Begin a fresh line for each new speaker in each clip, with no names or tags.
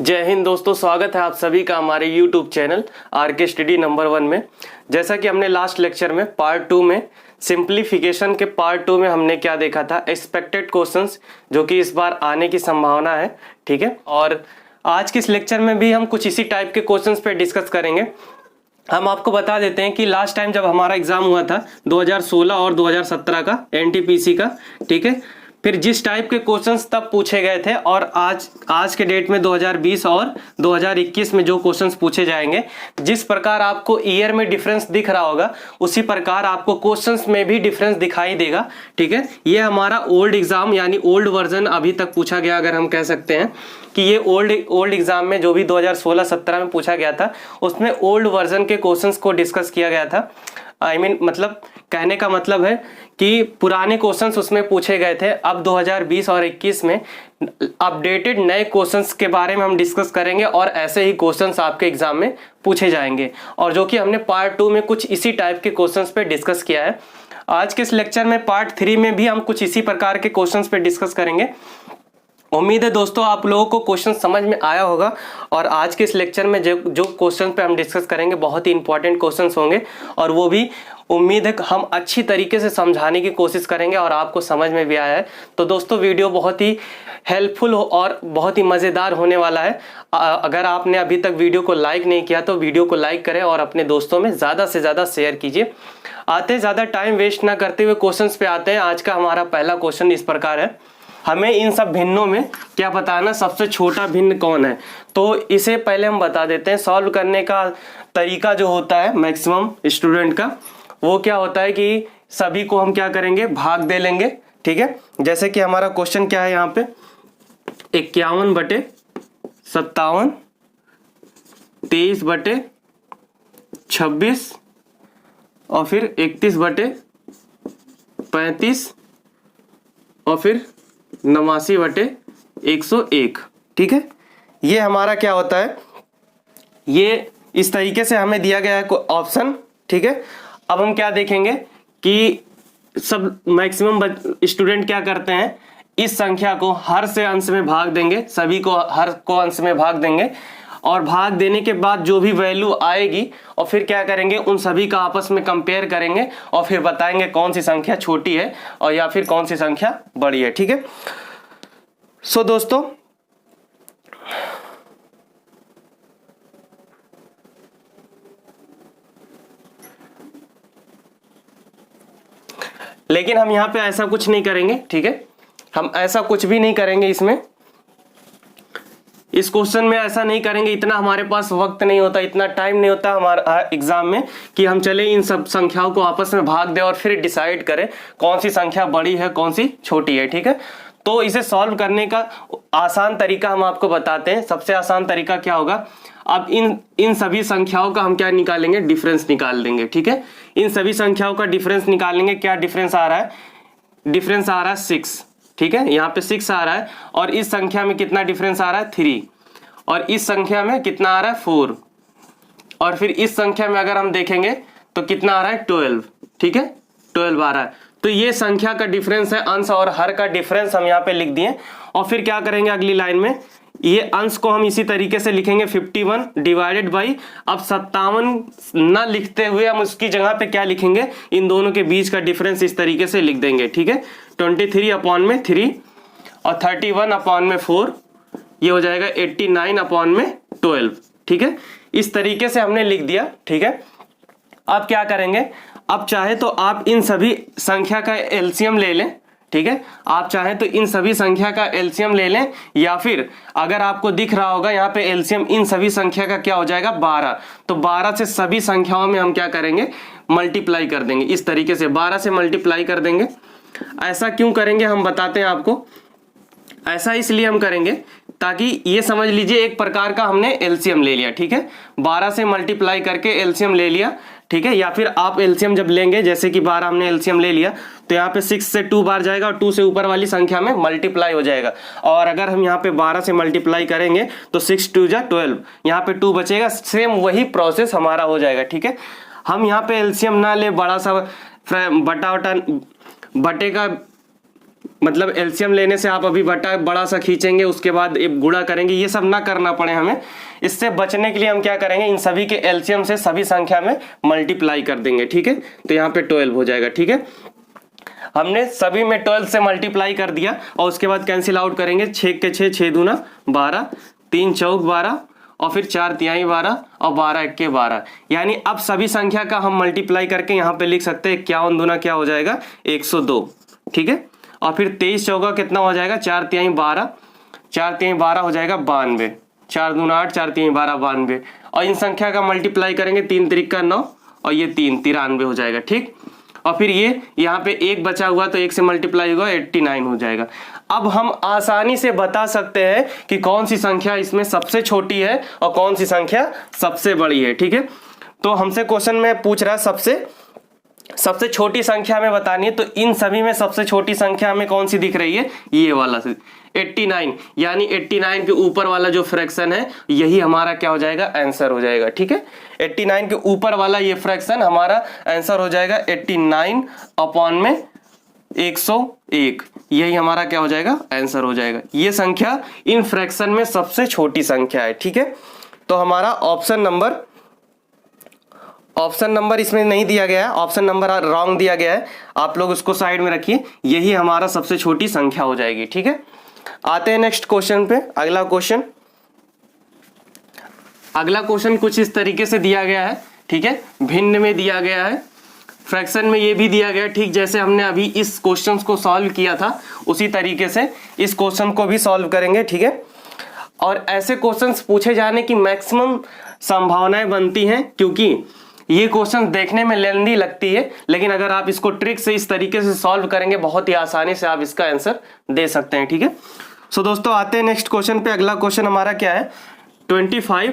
जय हिंद दोस्तों, स्वागत है आप सभी का हमारे YouTube channel R K study number 1 में। जैसा कि हमने लास्ट लेक्चर में पार्ट 2 में सिंप्लीफिकेशन के पार्ट 2 में हमने क्या देखा था, एक्सपेक्टेड क्वेश्चंस, जो कि इस बार आने की संभावना है। ठीक है, और आज के इस लेक्चर में भी हम कुछ इसी टाइप के क्वेश्चंस पे डिस्कस करेंगे। हम आपको बता देते हैं कि लास्ट टाइम जब हमारा एग्जाम हुआ था 2016 और 2017 का एनटीपीसी का, ठीक है, फिर जिस टाइप के क्वेश्चंस तब पूछे गए थे और आज के डेट में 2020 और 2021 में जो क्वेश्चंस पूछे जाएंगे, जिस प्रकार आपको ईयर में डिफरेंस दिख रहा होगा उसी प्रकार आपको क्वेश्चंस में भी डिफरेंस दिखाई देगा। ठीक है, ये हमारा ओल्ड एग्जाम यानी ओल्ड वर्जन अभी तक पूछा गया, अगर हम कह सकते हैं कि ये ओल्ड एग्जाम में जो भी 2016-17 में पूछा गया था उसमें ओल्ड वर्जन के क्वेश्चंस को डिस्कस किया गया था। मतलब कहने का मतलब है कि पुराने क्वेश्चंस उसमें पूछे गए थे। अब 2020 और 21 में अपडेटेड नए क्वेश्चंस के बारे में हम डिस्कस करेंगे और ऐसे ही क्वेश्चंस आपके एग्जाम में पूछे जाएंगे, और जो कि हमने पार्ट 2 में कुछ इसी टाइप के क्वेश्चंस पे डिस्कस किया है। आज के इस लेक्चर में पार्ट 3 में भी हम कुछ इसी प्रकार के क्वेश्चंस पे डिस्कस करेंगे। उम्मीद है दोस्तों आप लोगों को क्वेश्चन समझ में आया होगा, और आज के इस लेक्चर में जो क्वेश्चन पे हम डिस्कस करेंगे बहुत ही इंपॉर्टेंट क्वेश्चंस होंगे, और वो भी उम्मीद है हम अच्छी तरीके से समझाने की कोशिश करेंगे और आपको समझ में भी आया है। तो दोस्तों वीडियो बहुत ही हेल्पफुल और बहुत ही मज़ेदार होने वाला है। अगर आपने अभी तक वीडियो को लाइक नहीं किया तो वीडियो को लाइक करें और अपने दोस्तों में ज़्यादा से ज़्यादा शेयर कीजिए। आते ज़्यादा टाइम वेस्ट ना करते हुए क्वेश्चन पे आते हैं। आज का हमारा पहला क्वेश्चन इस प्रकार है, हमें इन सब भिन्नों में क्या बताना सबसे छोटा भिन्न कौन है। तो इसे पहले हम बता देते हैं। सॉल्व करने का तरीका जो होता है मैक्सिमम स्टूडेंट का, वो क्या होता है कि सभी को हम क्या करेंगे, भाग दे लेंगे। ठीक है, जैसे कि हमारा क्वेश्चन क्या है यहाँ पे, 51/57, 23/26 और फिर 31/35 और फिर 89/101। ठीक है, ये हमारा क्या होता है, ये इस तरीके से हमें दिया गया है ऑप्शन। ठीक है, अब हम क्या देखेंगे कि सब मैक्सिमम स्टूडेंट क्या करते हैं, इस संख्या को हर से अंश में भाग देंगे, सभी को हर को अंश में भाग देंगे, और भाग देने के बाद जो भी वैल्यू आएगी और फिर क्या करेंगे, उन सभी का आपस में कंपेयर करेंगे और फिर बताएंगे कौन सी संख्या छोटी है और या फिर कौन सी संख्या बड़ी है। ठीक है, सो दोस्तों लेकिन हम यहाँ पे ऐसा कुछ नहीं करेंगे। ठीक है, हम ऐसा कुछ भी नहीं करेंगे इसमें, इस क्वेश्चन में ऐसा नहीं करेंगे। इतना हमारे पास वक्त नहीं होता, इतना टाइम नहीं होता हमारा एग्जाम में कि हम चले इन सब संख्याओं को आपस में भाग दें और फिर डिसाइड करें कौन सी संख्या बड़ी है कौन सी छोटी है। ठीक है, तो इसे सॉल्व करने का आसान तरीका हम आपको बताते हैं। सबसे आसान तरीका क्या होगा, अब इन सभी संख्याओं का हम क्या निकालेंगे, डिफरेंस निकाल देंगे। ठीक है, इन सभी संख्याओं का डिफरेंस निकालेंगे। क्या डिफरेंस आ रहा है, डिफरेंस आ रहा है 6। ठीक है, यहाँ पे 6 आ रहा है, और इस संख्या में कितना डिफरेंस आ रहा है 3, और इस संख्या में कितना आ रहा है 4, और फिर इस संख्या में अगर हम देखेंगे तो कितना आ रहा है 12। ठीक है, 12 आ रहा है। तो ये संख्या का डिफरेंस है, अंश और हर का डिफरेंस हम यहाँ पे लिख दिए। और फिर क्या करेंगे अगली लाइन में, ये अंश को हम इसी तरीके से लिखेंगे 51 डिवाइडेड बाई, अब 57 ना लिखते हुए हम उसकी जगह पे क्या लिखेंगे, इन दोनों के बीच का डिफरेंस इस तरीके से लिख देंगे। ठीक है, 23/3 और 31/4, ये हो जाएगा 89/12। ठीक है, इस तरीके से हमने लिख दिया। ठीक है, अब क्या करेंगे, अब चाहे तो आप इन सभी संख्या का एलसीएम ले लें। ठीक है, आप चाहें तो इन सभी संख्या का एलसीएम ले लें, या फिर अगर आपको दिख रहा होगा यहाँ पे एलसीएम इन सभी संख्या का क्या हो जाएगा 12, तो 12 से सभी संख्याओं में हम क्या करेंगे, मल्टीप्लाई कर देंगे। इस तरीके से 12 से मल्टीप्लाई कर देंगे। ऐसा क्यों करेंगे हम बताते हैं आपको। ऐसा इसलिए हम करेंगे ताकि ये समझ लीजिए एक प्रकार का हमने एलसीएम ले लिया। ठीक है, 12 से मल्टीप्लाई करके एलसीएम ले लिया। ठीक है, या फिर आप एलसीएम जब लेंगे, जैसे कि 12 हमने एलसीएम ले लिया, तो यहाँ पे 6 से 2 बार जाएगा और 2 से ऊपर वाली संख्या में मल्टीप्लाई हो जाएगा। और अगर हम यहाँ पे 12 से मल्टीप्लाई करेंगे तो 6 2 जा 12, यहाँ पे 2 बचेगा। सेम वही प्रोसेस हमारा हो जाएगा। ठीक है, हम यहाँ पे एलसीएम ना ले, बड़ा सा बटे का मतलब एलसीएम लेने से आप अभी बड़ा सा खींचेंगे, उसके बाद गुणा करेंगे, ये सब ना करना पड़े हमें। इससे बचने के लिए हम क्या करेंगे, इन सभी के एलसीएम से सभी संख्या में मल्टीप्लाई कर देंगे। ठीक है, तो यहाँ पे 12 हो जाएगा। ठीक है, हमने सभी में 12 से मल्टीप्लाई कर दिया और उसके बाद कैंसिल आउट करेंगे। 6 के 6, 6 दूना 12, 3 चौक 12 और फिर 4 तिहाई 12 और 12 एक्के 12। यानी अब सभी संख्या का हम मल्टीप्लाई करके यहाँ पे लिख सकते हैं 51 दूना क्या हो जाएगा 102। ठीक है, और फिर 23 चौका कितना हो जाएगा 4 तिहाई 12, 4 तिहाई 12 हो जाएगा 92, 4 दूना 8, 4 तिहाई 12 92। और इन संख्या का मल्टीप्लाई करेंगे 3 त्रिक 9 और ये 3 93 हो जाएगा। ठीक, और फिर ये यहाँ पे 1 बचा हुआ तो 1 से मल्टीप्लाई होगा 89 हो जाएगा। अब हम आसानी से बता सकते हैं कि कौन सी संख्या इसमें सबसे छोटी है और कौन सी संख्या सबसे बड़ी है। ठीक है, तो हमसे क्वेश्चन में पूछ रहा है सबसे छोटी संख्या में बतानी है, तो इन सभी में सबसे छोटी संख्या हमें कौन सी दिख रही है, ये वाला 89। यानी 89 के ऊपर वाला जो फ्रैक्शन है यही हमारा क्या हो जाएगा, आंसर हो जाएगा। ठीक है, 89 के ऊपर वाला ये फ्रैक्शन हमारा आंसर हो जाएगा 89 अपॉन में 101, यही हमारा क्या हो जाएगा, आंसर हो जाएगा। ये संख्या इन फ्रैक्शन में सबसे छोटी संख्या है। ठीक है, तो हमारा ऑप्शन नंबर इसमें नहीं दिया गया है, ऑप्शन नंबर रॉन्ग दिया गया है, आप लोग उसको साइड में रखिए, यही हमारा सबसे छोटी संख्या हो जाएगी। ठीक है, आते हैं नेक्स्ट क्वेश्चन पे। अगला क्वेश्चन कुछ इस तरीके से दिया गया है। ठीक है, भिन्न में दिया गया है, फ्रैक्शन में ये भी दिया गया है। ठीक जैसे हमने अभी इस क्वेश्चन को सॉल्व किया था उसी तरीके से इस क्वेश्चन को भी सॉल्व करेंगे। ठीक है, और ऐसे क्वेश्चंस पूछे जाने की मैक्सिमम संभावनाएं बनती हैं, क्योंकि ये क्वेश्चन देखने में लेंदी लगती है, लेकिन अगर आप इसको ट्रिक से इस तरीके से सॉल्व करेंगे बहुत ही आसानी से आप इसका आंसर दे सकते हैं। ठीक है, सो दोस्तों आते हैं नेक्स्ट क्वेश्चन पे। अगला क्वेश्चन हमारा क्या है, 25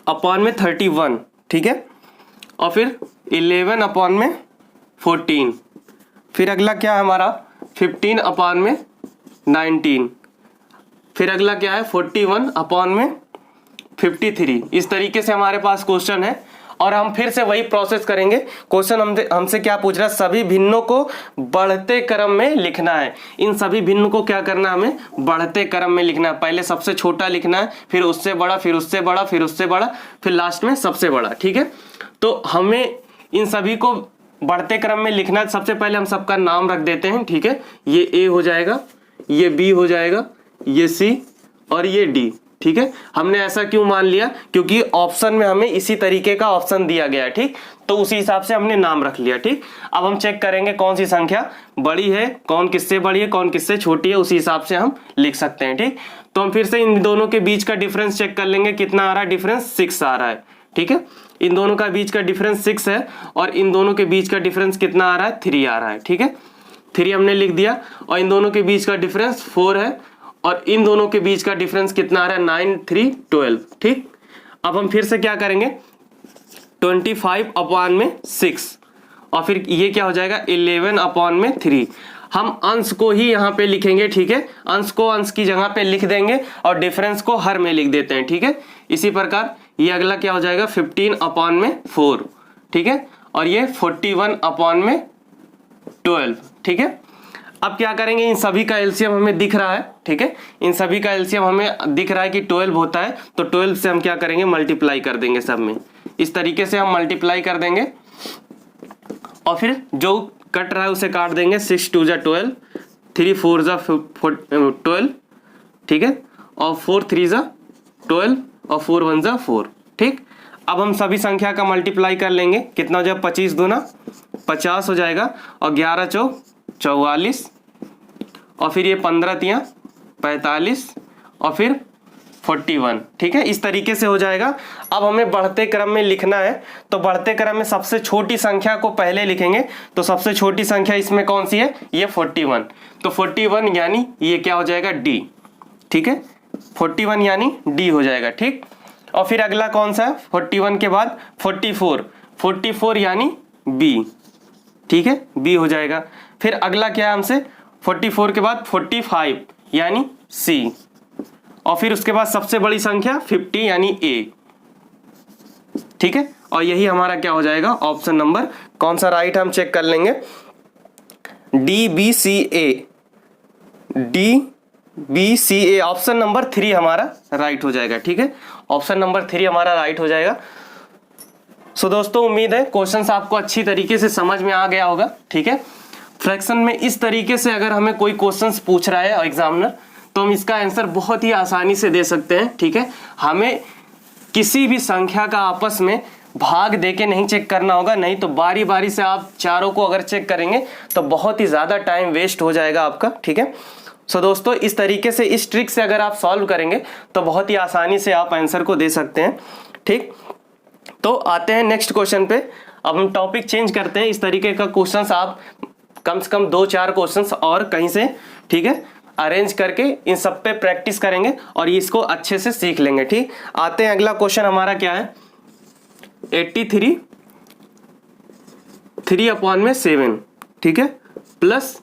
अपॉन में 31। ठीक है, और फिर 11 अपॉन में 14। फिर अगला क्या है हमारा 15 अपॉन में 19। फिर अगला क्या है 41 अपॉन में 53। इस तरीके से हमारे पास क्वेश्चन है और हम फिर से वही प्रोसेस करेंगे। क्वेश्चन हमसे क्या पूछ रहा है, सभी भिन्नों को बढ़ते क्रम में लिखना है। इन सभी भिन्न को क्या करना है, हमें बढ़ते क्रम में लिखना है। पहले सबसे छोटा लिखना है, फिर उससे बड़ा, फिर उससे बड़ा, फिर उससे बड़ा, फिर लास्ट में सबसे बड़ा। ठीक है, तो हमें इन सभी को बढ़ते क्रम में लिखना है। सबसे पहले हम सबका नाम रख देते हैं। ठीक है, ये ए हो जाएगा, ये बी हो जाएगा, ये सी और ये डी। ठीक है, हमने ऐसा क्यों मान लिया, क्योंकि ऑप्शन में हमें इसी तरीके का ऑप्शन दिया गया है। ठीक, तो उसी हिसाब से हमने नाम रख लिया। ठीक, अब हम चेक करेंगे कौन सी संख्या बड़ी है, कौन किससे बड़ी है, कौन किससे छोटी है, उसी हिसाब से हम लिख सकते हैं। ठीक, तो हम फिर से इन दोनों के बीच का डिफरेंस चेक कर लेंगे, कितना आ रहा है डिफरेंस, 6 आ रहा है। ठीक है, इन दोनों का बीच का डिफरेंस 6 है और इन दोनों के बीच का डिफरेंस कितना आ रहा है, 3 आ रहा है। ठीक है, 3 हमने लिख दिया और इन दोनों के बीच का डिफरेंस 4 है और इन दोनों के बीच का डिफरेंस कितना आ रहा है, 9 3 12। ठीक, अब हम फिर से क्या करेंगे 25 अपॉन में 6 और फिर ये क्या हो जाएगा 11 अपॉन में 3। हम अंश को ही यहाँ पे लिखेंगे। ठीक है, अंश को अंश की जगह पे लिख देंगे और डिफरेंस को हर में लिख देते हैं। ठीक है, इसी प्रकार ये अगला क्या हो जाएगा 15 अपॉन में 4। ठीक है, और ये 41 अपॉन में 12। ठीक है, अब क्या करेंगे, इन सभी का एलसीएम हमें दिख रहा है। ठीक है, इन सभी का एलसीएम हमें दिख रहा है कि 12 होता है, तो 12 से हम क्या करेंगे मल्टीप्लाई कर देंगे सब में। इस तरीके से हम मल्टीप्लाई कर देंगे और फिर जो कट रहा है उसे काट देंगे। 6 2 जा 12, 3 4 जा 12। ठीक है, और 4 3 जा 12 और 4 1 जा 4। ठीक, अब हम सभी संख्या का मल्टीप्लाई कर लेंगे। कितना हो जाएगा 25 दूना 50 हो जाएगा और 11 चौक 44 और फिर ये 15 तियां 45 और फिर 41। ठीक है, इस तरीके से हो जाएगा। अब हमें बढ़ते क्रम में लिखना है, तो बढ़ते क्रम में सबसे छोटी संख्या को पहले लिखेंगे। तो सबसे छोटी संख्या इसमें कौन सी है, ये 41। तो 41 यानी ये क्या हो जाएगा डी। ठीक है, 41 यानी डी हो जाएगा। ठीक, और फिर अगला कौन सा है 41 के बाद 44 यानी बी। ठीक है, बी हो जाएगा। फिर अगला क्या है हमसे 44 के बाद 45 यानी सी और फिर उसके बाद सबसे बड़ी संख्या 50 यानी ए। ठीक है, और यही हमारा क्या हो जाएगा ऑप्शन नंबर कौन सा राइट हम चेक कर लेंगे, डी बी सी ए। डी बी सी ए, ऑप्शन नंबर 3 हमारा राइट हो जाएगा। ठीक है, ऑप्शन नंबर 3 हमारा राइट हो जाएगा। सो दोस्तों उम्मीद है क्वेश्चंस आपको अच्छी तरीके से समझ में आ गया होगा। ठीक है, फ्रैक्शन में इस तरीके से अगर हमें कोई क्वेश्चंस पूछ रहा है एग्जामिनर, तो हम इसका आंसर बहुत ही आसानी से दे सकते हैं। ठीक है, हमें किसी भी संख्या का आपस में भाग देके नहीं चेक करना होगा, नहीं तो बारी बारी से आप चारों को अगर चेक करेंगे तो बहुत ही ज़्यादा टाइम वेस्ट हो जाएगा आपका। ठीक है, सो दोस्तों इस तरीके से, इस ट्रिक से अगर आप सॉल्व करेंगे तो बहुत ही आसानी से आप आंसर को दे सकते हैं। ठीक, तो आते हैं नेक्स्ट क्वेश्चन पे। अब हम टॉपिक चेंज करते हैं। इस तरीके का क्वेश्चंस आप कम से कम 2-4 क्वेश्चंस और कहीं से, ठीक है, अरेंज करके इन सब पे प्रैक्टिस करेंगे और इसको अच्छे से सीख लेंगे। ठीक, आते हैं अगला क्वेश्चन हमारा क्या है, 83 3/7, ठीक है, प्लस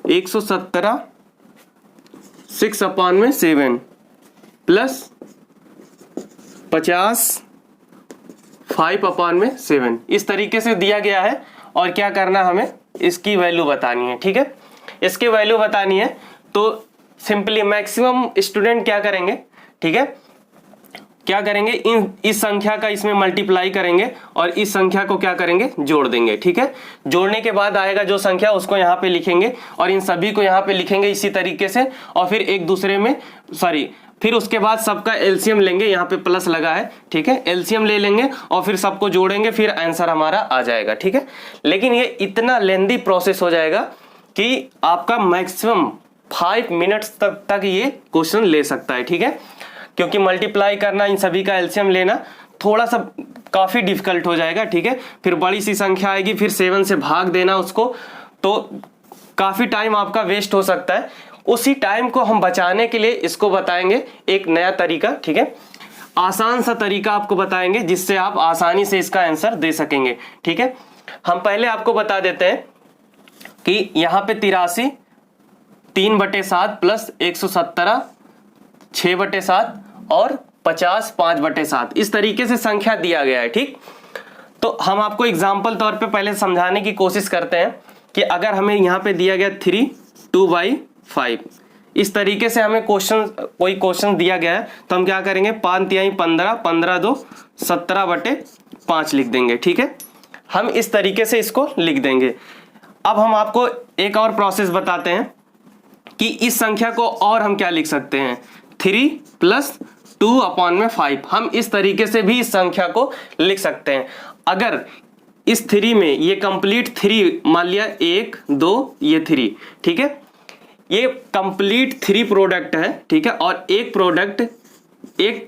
117 6/7 प्लस 50 5/7 इस तरीके से दिया गया है। और क्या करना, हमें इसकी वैल्यू बतानी है। ठीक है, इसकी वैल्यू बतानी है तो सिंपली मैक्सिमम स्टूडेंट क्या करेंगे, ठीक है, क्या करेंगे, इस संख्या का इसमें मल्टीप्लाई करेंगे और इस संख्या को क्या करेंगे, जोड़ देंगे। ठीक है, जोड़ने के बाद आएगा जो संख्या उसको यहाँ पे लिखेंगे और इन सभी को यहाँ पे लिखेंगे इसी तरीके से, और फिर एक दूसरे में फिर उसके बाद सबका एलसीएम लेंगे, यहाँ पे प्लस लगा है। ठीक है, एलसीएम ले लेंगे और फिर सबको जोड़ेंगे, फिर आंसर हमारा आ जाएगा। ठीक है, लेकिन ये इतना लेंदी प्रोसेस हो जाएगा कि आपका मैक्सिमम 5 मिनट्स तक ये क्वेश्चन ले सकता है। ठीक है, क्योंकि मल्टीप्लाई करना, इन सभी का एलसीएम लेना थोड़ा सा काफी डिफिकल्ट हो जाएगा। ठीक है, फिर बड़ी सी संख्या आएगी, फिर 7 से भाग देना उसको, तो काफी टाइम आपका वेस्ट हो सकता है। उसी टाइम को हम बचाने के लिए इसको बताएंगे एक नया तरीका। ठीक है, आसान सा तरीका आपको बताएंगे जिससे आप आसानी से इसका आंसर दे सकेंगे। ठीक है, हम पहले आपको बता देते हैं कि यहाँ पे 83 3/7 प्लस 117 6/7 और 50 5/7 इस तरीके से संख्या दिया गया है। ठीक, तो हम आपको एग्जाम्पल तौर पे पहले समझाने की कोशिश करते हैं कि अगर हमें यहाँ पे दिया गया 3 2/5 इस तरीके से हमें कोई क्वेश्चन दिया गया है, तो हम क्या करेंगे, 5 तिहाई 15 15 2 17/5 लिख देंगे। ठीक है, हम इस तरीके से इसको लिख देंगे। अब हम आपको एक और प्रोसेस बताते हैं कि इस संख्या को और हम क्या लिख सकते हैं, 3 + 2/5 हम इस तरीके से भी इस संख्या को लिख सकते हैं। अगर इस 3 में ये कंप्लीट 3 मान लिया, 1 2 ये 3, ठीक है, ये कंप्लीट 3 प्रोडक्ट है। ठीक है, और एक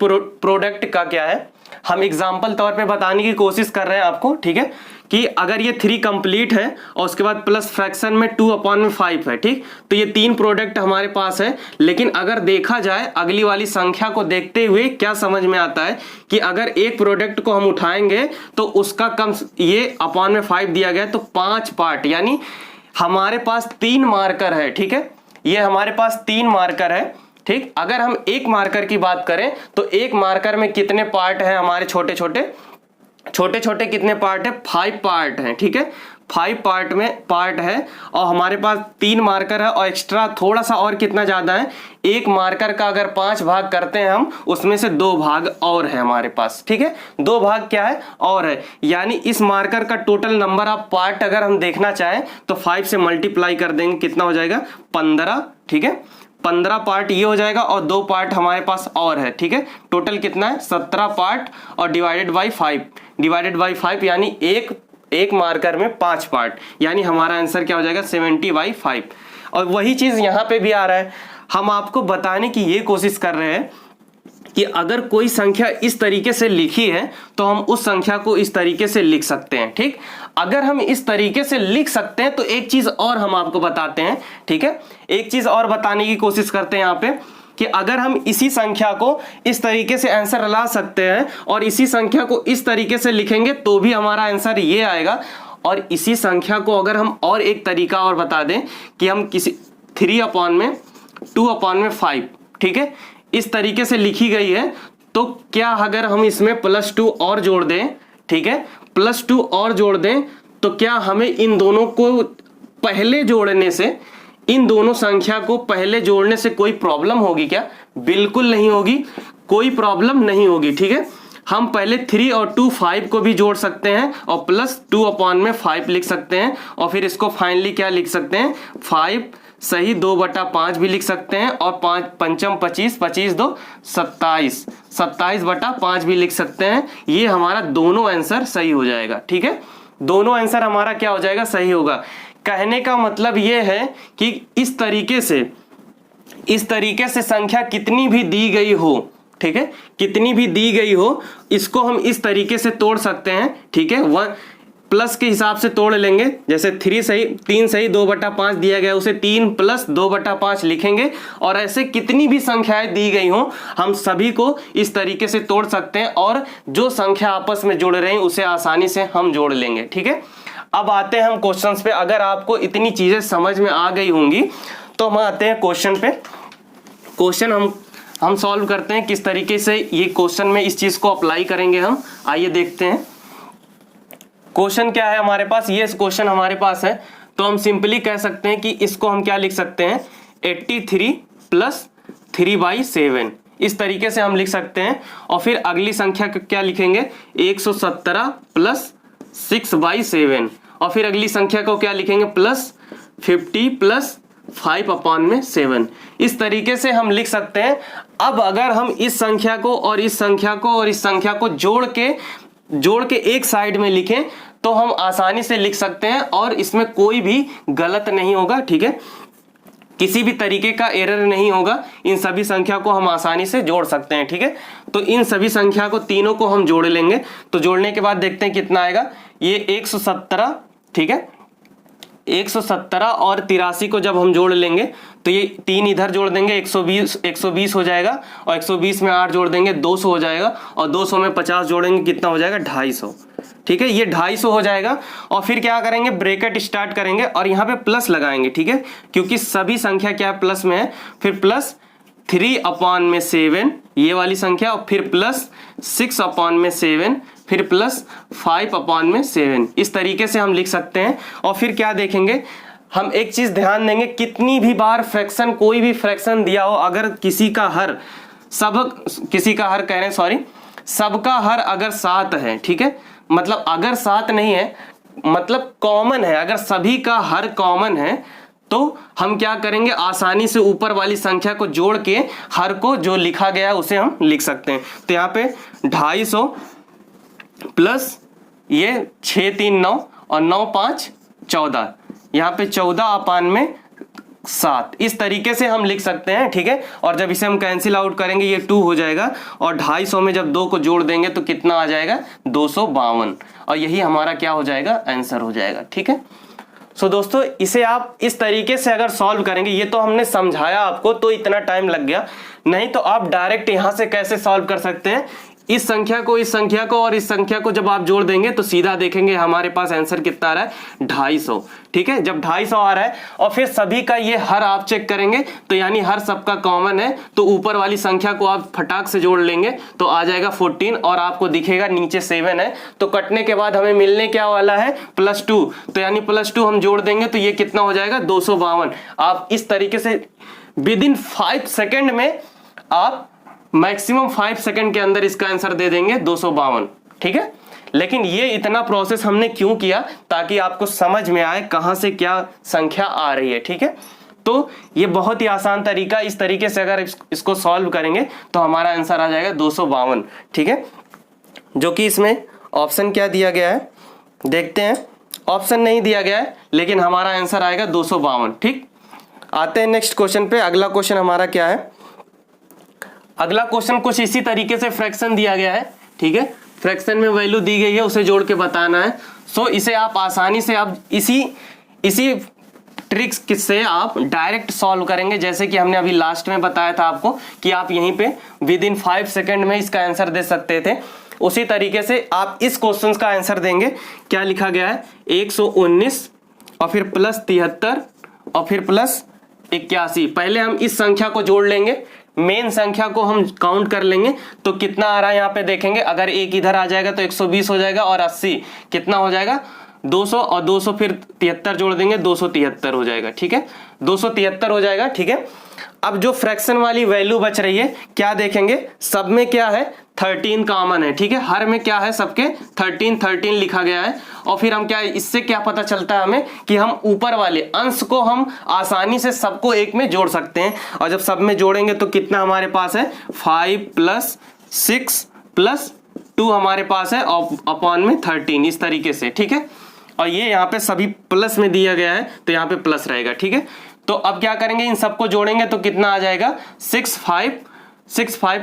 प्रोडक्ट का क्या है, हम एग्जाम्पल तौर पे बताने की कोशिश कर रहे हैं आपको। ठीक है, कि अगर ये 3 कंप्लीट है और उसके बाद प्लस फ्रैक्शन में 2/5 है, ठीक, तो ये 3 प्रोडक्ट हमारे पास है। लेकिन अगर देखा जाए अगली वाली संख्या को देखते हुए क्या समझ में आता है कि अगर एक प्रोडक्ट को हम उठाएंगे तो उसका कम, ये (5) दिया गया तो 5 पार्ट, यानी हमारे पास 3 मार्कर है। ठीक है, ये हमारे पास 3 मार्कर है। ठीक, अगर हम एक मार्कर की बात करें तो एक मार्कर में कितने पार्ट हैं हमारे, छोटे छोटे कितने पार्ट है, 5 पार्ट हैं। ठीक है, 5 पार्ट है और हमारे पास 3 मार्कर है और एक्स्ट्रा थोड़ा सा और कितना ज्यादा है, एक मार्कर का अगर 5 भाग करते हैं हम, उसमें से 2 भाग और है हमारे पास। ठीक है, 2 भाग क्या है, और है, यानी इस मार्कर का टोटल नंबर ऑफ पार्ट अगर हम देखना चाहें तो 5 से मल्टीप्लाई कर देंगे, कितना हो जाएगा, 15। ठीक है, 15 पार्ट ये हो जाएगा और 2 पार्ट हमारे पास और है। ठीक है, टोटल कितना है, 17 पार्ट और डिवाइडेड बाई 5 यानी एक मार्कर में 5 पार्ट, यानी हमारा आंसर क्या हो जाएगा, 70/5। और वही चीज यहाँ पे भी आ रहा है। हम आपको बताने की ये कोशिश कर रहे हैं कि अगर कोई संख्या इस तरीके से लिखी है तो हम उस संख्या को इस तरीके से लिख सकते हैं। ठीक, अगर हम इस तरीके से लिख सकते हैं तो एक चीज और हम आपको बताते हैं। ठीक है, एक चीज और बताने की कोशिश करते हैं यहाँ पे कि अगर हम इसी संख्या को इस तरीके से आंसर ला सकते हैं और इसी संख्या को इस तरीके से लिखेंगे तो भी हमारा आंसर ये आएगा। और इसी संख्या को अगर हम और एक तरीका और बता दें कि हम किसी 3/2/5, ठीक है, इस तरीके से लिखी गई है, तो क्या अगर हम इसमें +2 और जोड़ दें, ठीक है, +2 और जोड़ दें, तो क्या हमें इन दोनों को पहले जोड़ने से इन दोनों संख्या को पहले जोड़ने से कोई प्रॉब्लम होगी क्या? बिल्कुल नहीं होगी, कोई प्रॉब्लम नहीं होगी। ठीक है, हम पहले 3 और 2 5 को भी जोड़ सकते हैं और प्लस 2/5 लिख सकते हैं और फिर इसको फाइनली क्या लिख सकते हैं, 5 सही 2/5 भी लिख सकते हैं और 5 पंचम 25, 25 2 27, 27/5 भी लिख सकते हैं। ये हमारा दोनों आंसर सही हो जाएगा। ठीक है, दोनों आंसर हमारा क्या हो जाएगा, सही होगा। कहने का मतलब ये है कि इस तरीके से संख्या कितनी भी दी गई हो, ठीक है, कितनी भी दी गई हो, इसको हम इस तरीके से तोड़ सकते हैं। ठीक है, 1 प्लस के हिसाब से तोड़ लेंगे। जैसे 3 सही 2/5 दिया गया, उसे 3 + 2/5 लिखेंगे और ऐसे कितनी भी संख्याएं दी गई हो हम सभी को इस तरीके से तोड़ सकते हैं और जो संख्या आपस में जुड़ रही हैं उसे आसानी से हम जोड़ लेंगे। ठीक है, अब आते हैं हम क्वेश्चंस पे। अगर आपको इतनी चीजें समझ में आ गई होंगी तो हम आते हैं क्वेश्चन पे। क्वेश्चन हम सॉल्व करते हैं किस तरीके से ये क्वेश्चन में इस चीज को अप्लाई करेंगे हम। आइए देखते हैं क्वेश्चन क्या है हमारे पास। ये क्वेश्चन हमारे पास है तो हम सिंपली कह सकते हैं कि इसको हम क्या लिख सकते हैं, 83 + 3/7 इस तरीके से हम लिख सकते हैं। और फिर अगली संख्या क्या लिखेंगे, 117 + 6/7 और फिर अगली संख्या को क्या लिखेंगे, +50 + 5/7। इस तरीके से हम लिख सकते हैं। अब अगर हम इस संख्या को और इस संख्या को और इस संख्या को जोड़ के एक साइड में लिखें तो हम आसानी से लिख सकते हैं और इसमें कोई भी गलत नहीं होगा। ठीक है, किसी भी तरीके का एरर नहीं होगा। इन सभी संख्या को हम आसानी से जोड़ सकते हैं। ठीक है, तो इन सभी संख्या को तीनों को हम जोड़ लेंगे। तो जोड़ने के बाद देखते हैं कितना आएगा। ये 117, ठीक है, 117 और 83 को जब हम जोड़ लेंगे तो ये 3 इधर जोड़ देंगे, 120 हो जाएगा और 120 में 8 जोड़ देंगे 200 हो जाएगा और 200 में 50 जोड़ेंगे कितना हो जाएगा, 250। ठीक है, ये 250 हो जाएगा। और फिर क्या करेंगे, ब्रैकेट स्टार्ट करेंगे और यहाँ पे प्लस लगाएंगे। ठीक है, क्योंकि सभी संख्या क्या है, प्लस में है। फिर +3/7 ये वाली संख्या और फिर +6/7 फिर +5/7 इस तरीके से हम लिख सकते हैं। और फिर क्या देखेंगे, हम एक चीज ध्यान देंगे, कितनी भी बार फ्रैक्शन, कोई भी फ्रैक्शन दिया हो, अगर सबका हर अगर 7 है, ठीक है, मतलब अगर 7 नहीं है मतलब कॉमन है, अगर सभी का हर कॉमन है तो हम क्या करेंगे, आसानी से ऊपर वाली संख्या को जोड़ के हर को जो लिखा गया है उसे हम लिख सकते हैं। तो यहाँ पे 250 प्लस ये 6 3 9 और 9 5 14, यहाँ पे 14/7 इस तरीके से हम लिख सकते हैं। ठीक है, और जब इसे हम कैंसिल आउट करेंगे ये 2 हो जाएगा और 250 में जब 2 को जोड़ देंगे तो कितना आ जाएगा, 252 और यही हमारा क्या हो जाएगा, आंसर हो जाएगा। ठीक है, सो दोस्तों इसे आप इस तरीके से अगर सॉल्व करेंगे, ये तो हमने समझाया आपको तो इतना टाइम लग गया, नहीं तो आप डायरेक्ट यहां से कैसे सॉल्व कर सकते हैं, इस संख्या को और इस संख्या को जब आप जोड़ देंगे तो सीधा देखेंगे हमारे पास आंसर कितना आ रहा है, 250। ठीक है, जब 250 आ रहा है और फिर सभी का ये हर आप चेक करेंगे तो यानी हर सबका कॉमन है, तो ऊपर वाली संख्या को आप फटाक से जोड़ लेंगे तो आ जाएगा 14 और आपको दिखेगा नीचे 7 है, तो कटने के बाद हमें मिलने क्या वाला है, +2, तो यानी +2 हम जोड़ देंगे तो ये कितना हो जाएगा, 252। आप इस तरीके से विदिन 5 सेकेंड में आप मैक्सिमम 5 सेकंड के अंदर इसका आंसर दे देंगे 252। ठीक है, लेकिन ये इतना प्रोसेस हमने क्यों किया, ताकि आपको समझ में आए कहां से क्या संख्या आ रही है। ठीक है, तो ये बहुत ही आसान तरीका, इस तरीके से अगर इसको सॉल्व करेंगे तो हमारा आंसर आ जाएगा 252। ठीक है, जो कि इसमें ऑप्शन क्या दिया गया है देखते हैं, ऑप्शन नहीं दिया गया है लेकिन हमारा आंसर आएगा 252। ठीक, आते हैं नेक्स्ट क्वेश्चन पे। अगला क्वेश्चन हमारा क्या है, अगला क्वेश्चन कुछ इसी तरीके से फ्रैक्शन दिया गया है। ठीक है, फ्रैक्शन में वैल्यू दी गई है, उसे जोड़ के बताना है। सो इसे आप आसानी से आप इसी ट्रिक्स से आप डायरेक्ट सॉल्व करेंगे, जैसे कि हमने अभी लास्ट में बताया था आपको कि आप यहीं पे विदिन 5 सेकंड में इसका आंसर दे सकते थे। उसी तरीके से आप इस क्वेश्चन का आंसर देंगे। क्या लिखा गया है, 119 और फिर +73 और फिर +81। पहले हम इस संख्या को जोड़ लेंगे, मेन संख्या को हम काउंट कर लेंगे तो कितना आ रहा है यहाँ पे देखेंगे। अगर एक इधर आ जाएगा तो 120 हो जाएगा और 80 कितना हो जाएगा, 200 और 200 फिर 73 जोड़ देंगे 273 हो जाएगा, ठीक है, 273 हो जाएगा, ठीक है। अब जो फ्रैक्शन वाली वैल्यू बच रही है क्या देखेंगे, सब में क्या है 13 कॉमन है, ठीक है, हर में क्या है सबके 13 लिखा गया है। और फिर हम क्या, इससे क्या पता चलता है हमें कि हम ऊपर वाले अंश को हम आसानी से सबको एक में जोड़ सकते हैं। और जब सब में जोड़ेंगे तो कितना हमारे पास है 5 + 6 + 2 हमारे पास है अपॉन में 13, इस तरीके से, ठीक है। और ये यहाँ पे सभी प्लस में दिया गया है तो यहाँ पे प्लस रहेगा, ठीक है। तो अब क्या करेंगे, इन सबको जोड़ेंगे तो कितना आ जाएगा 6 5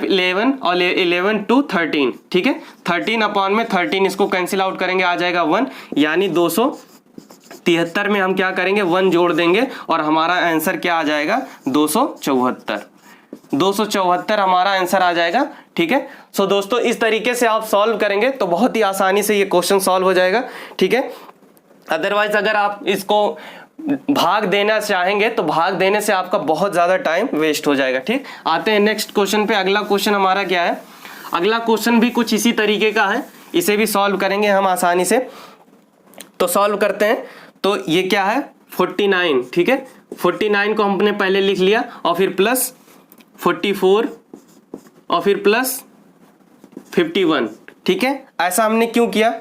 11 और 11 2 13, ठीक है। 13 अपॉन में 13 इसको कैंसिल आउट करेंगे आ जाएगा 1, यानी 273 में हम क्या करेंगे 1 जोड़ देंगे और हमारा आंसर क्या आ जाएगा 274 हमारा आंसर आ जाएगा, ठीक है। सो दोस्तों इस तरीके से आप सॉल्व करेंगे तो बहुत ही आसानी से ये क्वेश्चन सॉल्व हो जाएगा, ठीक है। अदरवाइज अगर आप इसको भाग देना चाहेंगे तो भाग देने से आपका बहुत ज्यादा टाइम वेस्ट हो जाएगा, ठीक। आते हैं नेक्स्ट क्वेश्चन पे। अगला क्वेश्चन हमारा क्या है, अगला क्वेश्चन भी कुछ इसी तरीके का है, इसे भी सॉल्व करेंगे हम आसानी से। तो सॉल्व करते हैं। तो ये क्या है 49, ठीक है, 49 को हमने पहले लिख लिया और फिर प्लस 44 और फिर प्लस 51, ठीक है। ऐसा हमने क्यों किया,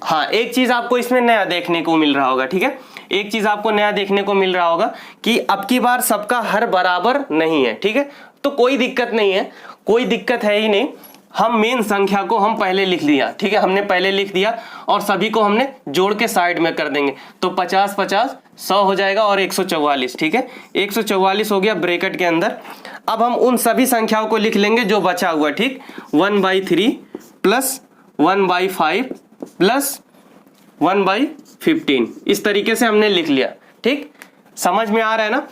हाँ एक चीज आपको इसमें नया देखने को मिल रहा होगा, ठीक है, एक चीज आपको नया देखने को मिल रहा होगा कि अब की बार सबका हर बराबर नहीं है, ठीक है। तो कोई दिक्कत नहीं है, कोई दिक्कत है ही नहीं। हम मेन संख्या को हम पहले लिख दिया, ठीक है, हमने पहले लिख दिया और सभी को हमने जोड़ के साइड में कर देंगे तो 50 50 100 हो जाएगा और 144, ठीक है, 144 हो गया ब्रैकेट के अंदर। अब हम उन सभी संख्याओं को लिख लेंगे जो बचा हुआ, ठीक, 1/3 प्लस 1/5 प्लस 1/15, इस तरीके से हमने लिख लिया, ठीक, समझ में आ रहा है ना।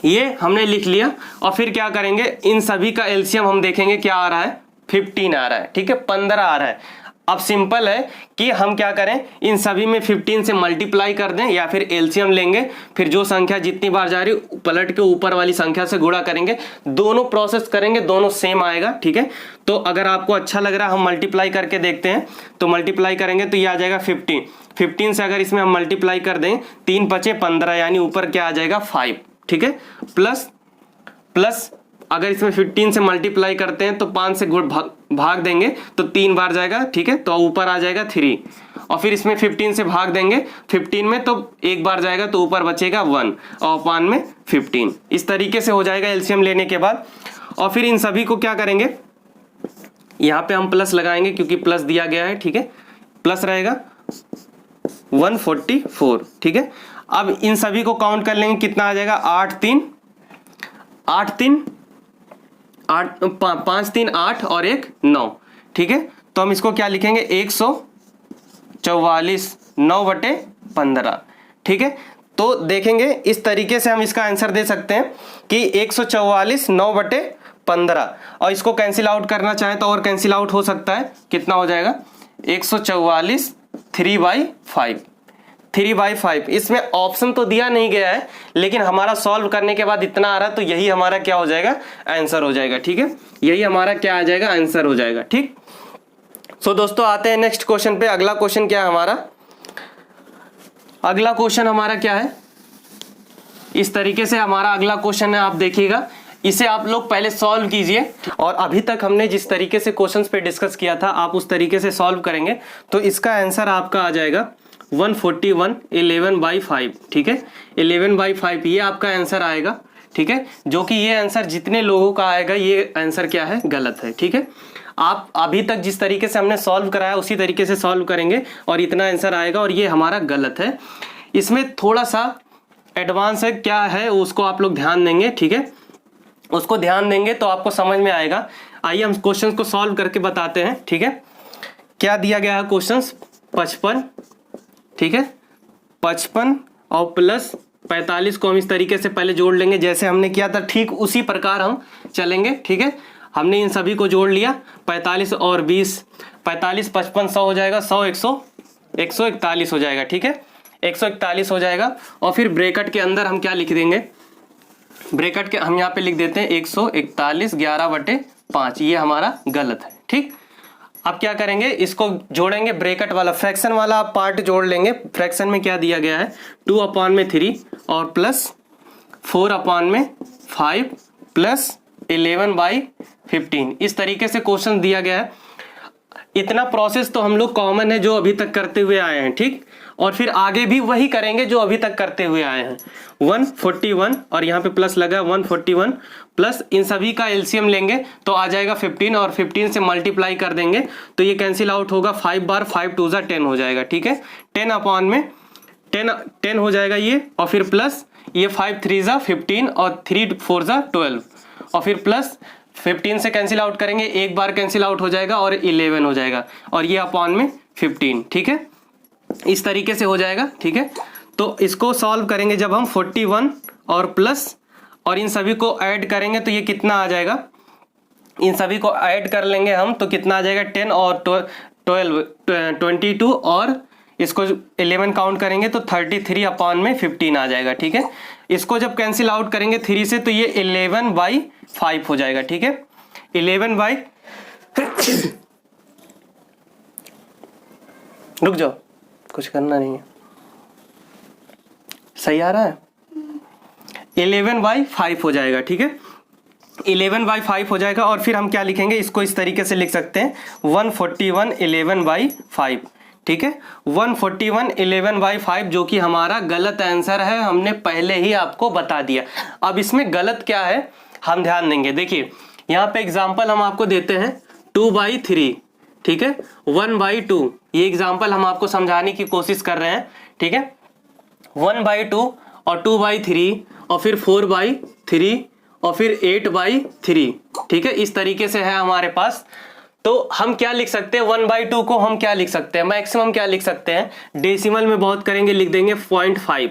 ये हमने लिख लिया और फिर क्या करेंगे, इन सभी का एलसीएम हम देखेंगे क्या आ रहा है 15 आ रहा है, ठीक है, 15 आ रहा है। अब सिंपल है कि हम क्या करें, इन सभी में 15 से मल्टीप्लाई कर दें या फिर एलसीएम लेंगे, फिर जो संख्या जितनी बार जा रही पलट के ऊपर वाली संख्या से गुणा करेंगे, दोनों प्रोसेस करेंगे, दोनों सेम आएगा, ठीक है। तो अगर आपको अच्छा लग रहा है हम मल्टीप्लाई करके देखते हैं, तो मल्टीप्लाई करेंगे तो ये आ जाएगा 15 से अगर इसमें हम मल्टीप्लाई कर दें 3 × 5 = 15, यानी ऊपर क्या आ जाएगा 5, ठीक है, प्लस अगर इसमें 15 से मल्टीप्लाई करते हैं तो 5 से भाग देंगे तो 3 बार जाएगा, ठीक है, तो ऊपर आ जाएगा 3 और फिर इसमें 15 से भाग देंगे 15 में तो एक बार जाएगा तो ऊपर बचेगा 1 और अपॉन में 15, इस तरीके से हो जाएगा एलसीएम लेने के बाद। और फिर इन सभी को क्या करेंगे, यहाँ पे हम प्लस लगाएंगे क्योंकि प्लस दिया गया है, ठीक है, प्लस रहेगा 144, ठीक है। अब इन सभी को काउंट कर लेंगे कितना आ जाएगा 8 5 3 8 और 1 9, ठीक है। तो हम इसको क्या लिखेंगे 144 9/15, ठीक है। तो देखेंगे इस तरीके से हम इसका आंसर दे सकते हैं कि 144 9/15 और इसको कैंसिल आउट करना चाहें तो और कैंसिल आउट हो सकता है, कितना हो जाएगा 144 3/5। इसमें ऑप्शन तो दिया नहीं गया है लेकिन हमारा सॉल्व करने के बाद इतना आ रहा है तो यही हमारा क्या हो जाएगा आंसर हो जाएगा, ठीक है, यही हमारा क्या आ जाएगा आंसर हो जाएगा, ठीक। सो दोस्तों आते हैं नेक्स्ट क्वेश्चन पे। अगला क्वेश्चन क्या है हमारा, अगला क्वेश्चन हमारा क्या है, इस तरीके से हमारा अगला क्वेश्चन है, आप देखिएगा इसे आप लोग पहले सॉल्व कीजिए और अभी तक हमने जिस तरीके से क्वेश्चंस पे डिस्कस किया था आप उस तरीके से सॉल्व करेंगे तो इसका आंसर आपका आ जाएगा 141 11/5, ठीक है, 11/5 ये आपका आंसर आएगा, ठीक है, जो कि ये आंसर जितने लोगों का आएगा ये आंसर क्या है गलत है, ठीक है। आप अभी तक जिस तरीके से हमने सॉल्व कराया उसी तरीके से सॉल्व करेंगे और इतना आंसर आएगा और ये हमारा गलत है। इसमें थोड़ा सा एडवांस है, क्या है उसको आप लोग ध्यान देंगे, ठीक है, उसको ध्यान देंगे तो आपको समझ में आएगा। आइए हम क्वेश्चंस को सॉल्व करके बताते हैं, ठीक है। क्या दिया गया है क्वेश्चंस 55, ठीक है, 55 और प्लस 45 को हम इस तरीके से पहले जोड़ लेंगे जैसे हमने किया था, ठीक उसी प्रकार हम चलेंगे, ठीक है। हमने इन सभी को जोड़ लिया 45 और 20, 45 55 100 हो जाएगा, 100 141 हो जाएगा, ठीक है, 141 हो जाएगा। और फिर ब्रैकेट के अंदर हम क्या लिख देंगे, ब्रैकेट के हम यहाँ पे लिख देते हैं 141 11/5, ये हमारा गलत है, ठीक। अब क्या करेंगे, इसको जोड़ेंगे, ब्रैकेट वाला फ्रैक्शन वाला पार्ट जोड़ लेंगे। फ्रैक्शन में क्या दिया गया है, 2/3 और प्लस 4/5 प्लस 11/15, इस तरीके से क्वेश्चन दिया गया है। इतना प्रोसेस तो हम लोग कॉमन है जो अभी तक करते हुए आए हैं, ठीक। और फिर आगे भी वही करेंगे जो अभी तक करते हुए आए हैं। 141 और यहाँ पे प्लस लगा 141 प्लस इन सभी का एलसीएम लेंगे तो आ जाएगा 15 और 15 से मल्टीप्लाई कर देंगे तो ये कैंसिल आउट होगा 5 बार, 5 2 10 हो जाएगा, ठीक है। 10 हो जाएगा ये, और फिर प्लस ये 5 3 15 और 3 4 12 और फिर प्लस 15 से कैंसिल आउट करेंगे, एक बार कैंसिल आउट हो जाएगा और 11 हो जाएगा और ये अपॉन में 15, ठीक है। इस तरीके से हो जाएगा, ठीक है। तो इसको सॉल्व करेंगे जब हम 41 और प्लस और इन सभी को ऐड करेंगे तो ये कितना आ जाएगा, इन सभी को ऐड कर लेंगे हम तो कितना आ जाएगा 10 और 12 22 और इसको 11 काउंट करेंगे तो 33/15 आ जाएगा, ठीक है। इसको जब कैंसिल आउट करेंगे 3 से तो ये 11/5 हो जाएगा, ठीक है। 11 रुक जाओ, कुछ करना नहीं है, सही आ रहा है। 11/5 हो जाएगा, ठीक है। 11/5 हो जाएगा और फिर हम क्या लिखेंगे, इसको इस तरीके से लिख सकते हैं 141 11/5, ठीक है। 141 11/5 जो कि हमारा गलत आंसर है, हमने पहले ही आपको बता दिया। अब इसमें गलत क्या है हम ध्यान देंगे। देखिए यहाँ पे एग्जांपल हम आपको देते हैं 2/3, ठीक है, 1/2, ये एग्जांपल हम आपको समझाने की कोशिश कर रहे हैं, ठीक है। 1/2 और 2/3 और फिर 4/3 और फिर 8/3, ठीक है। इस तरीके से है हमारे पास। तो हम क्या लिख सकते हैं, 1/2 को हम क्या लिख सकते हैं, मैक्सिमम क्या लिख सकते हैं, डेसिमल में बहुत करेंगे लिख देंगे 0.5,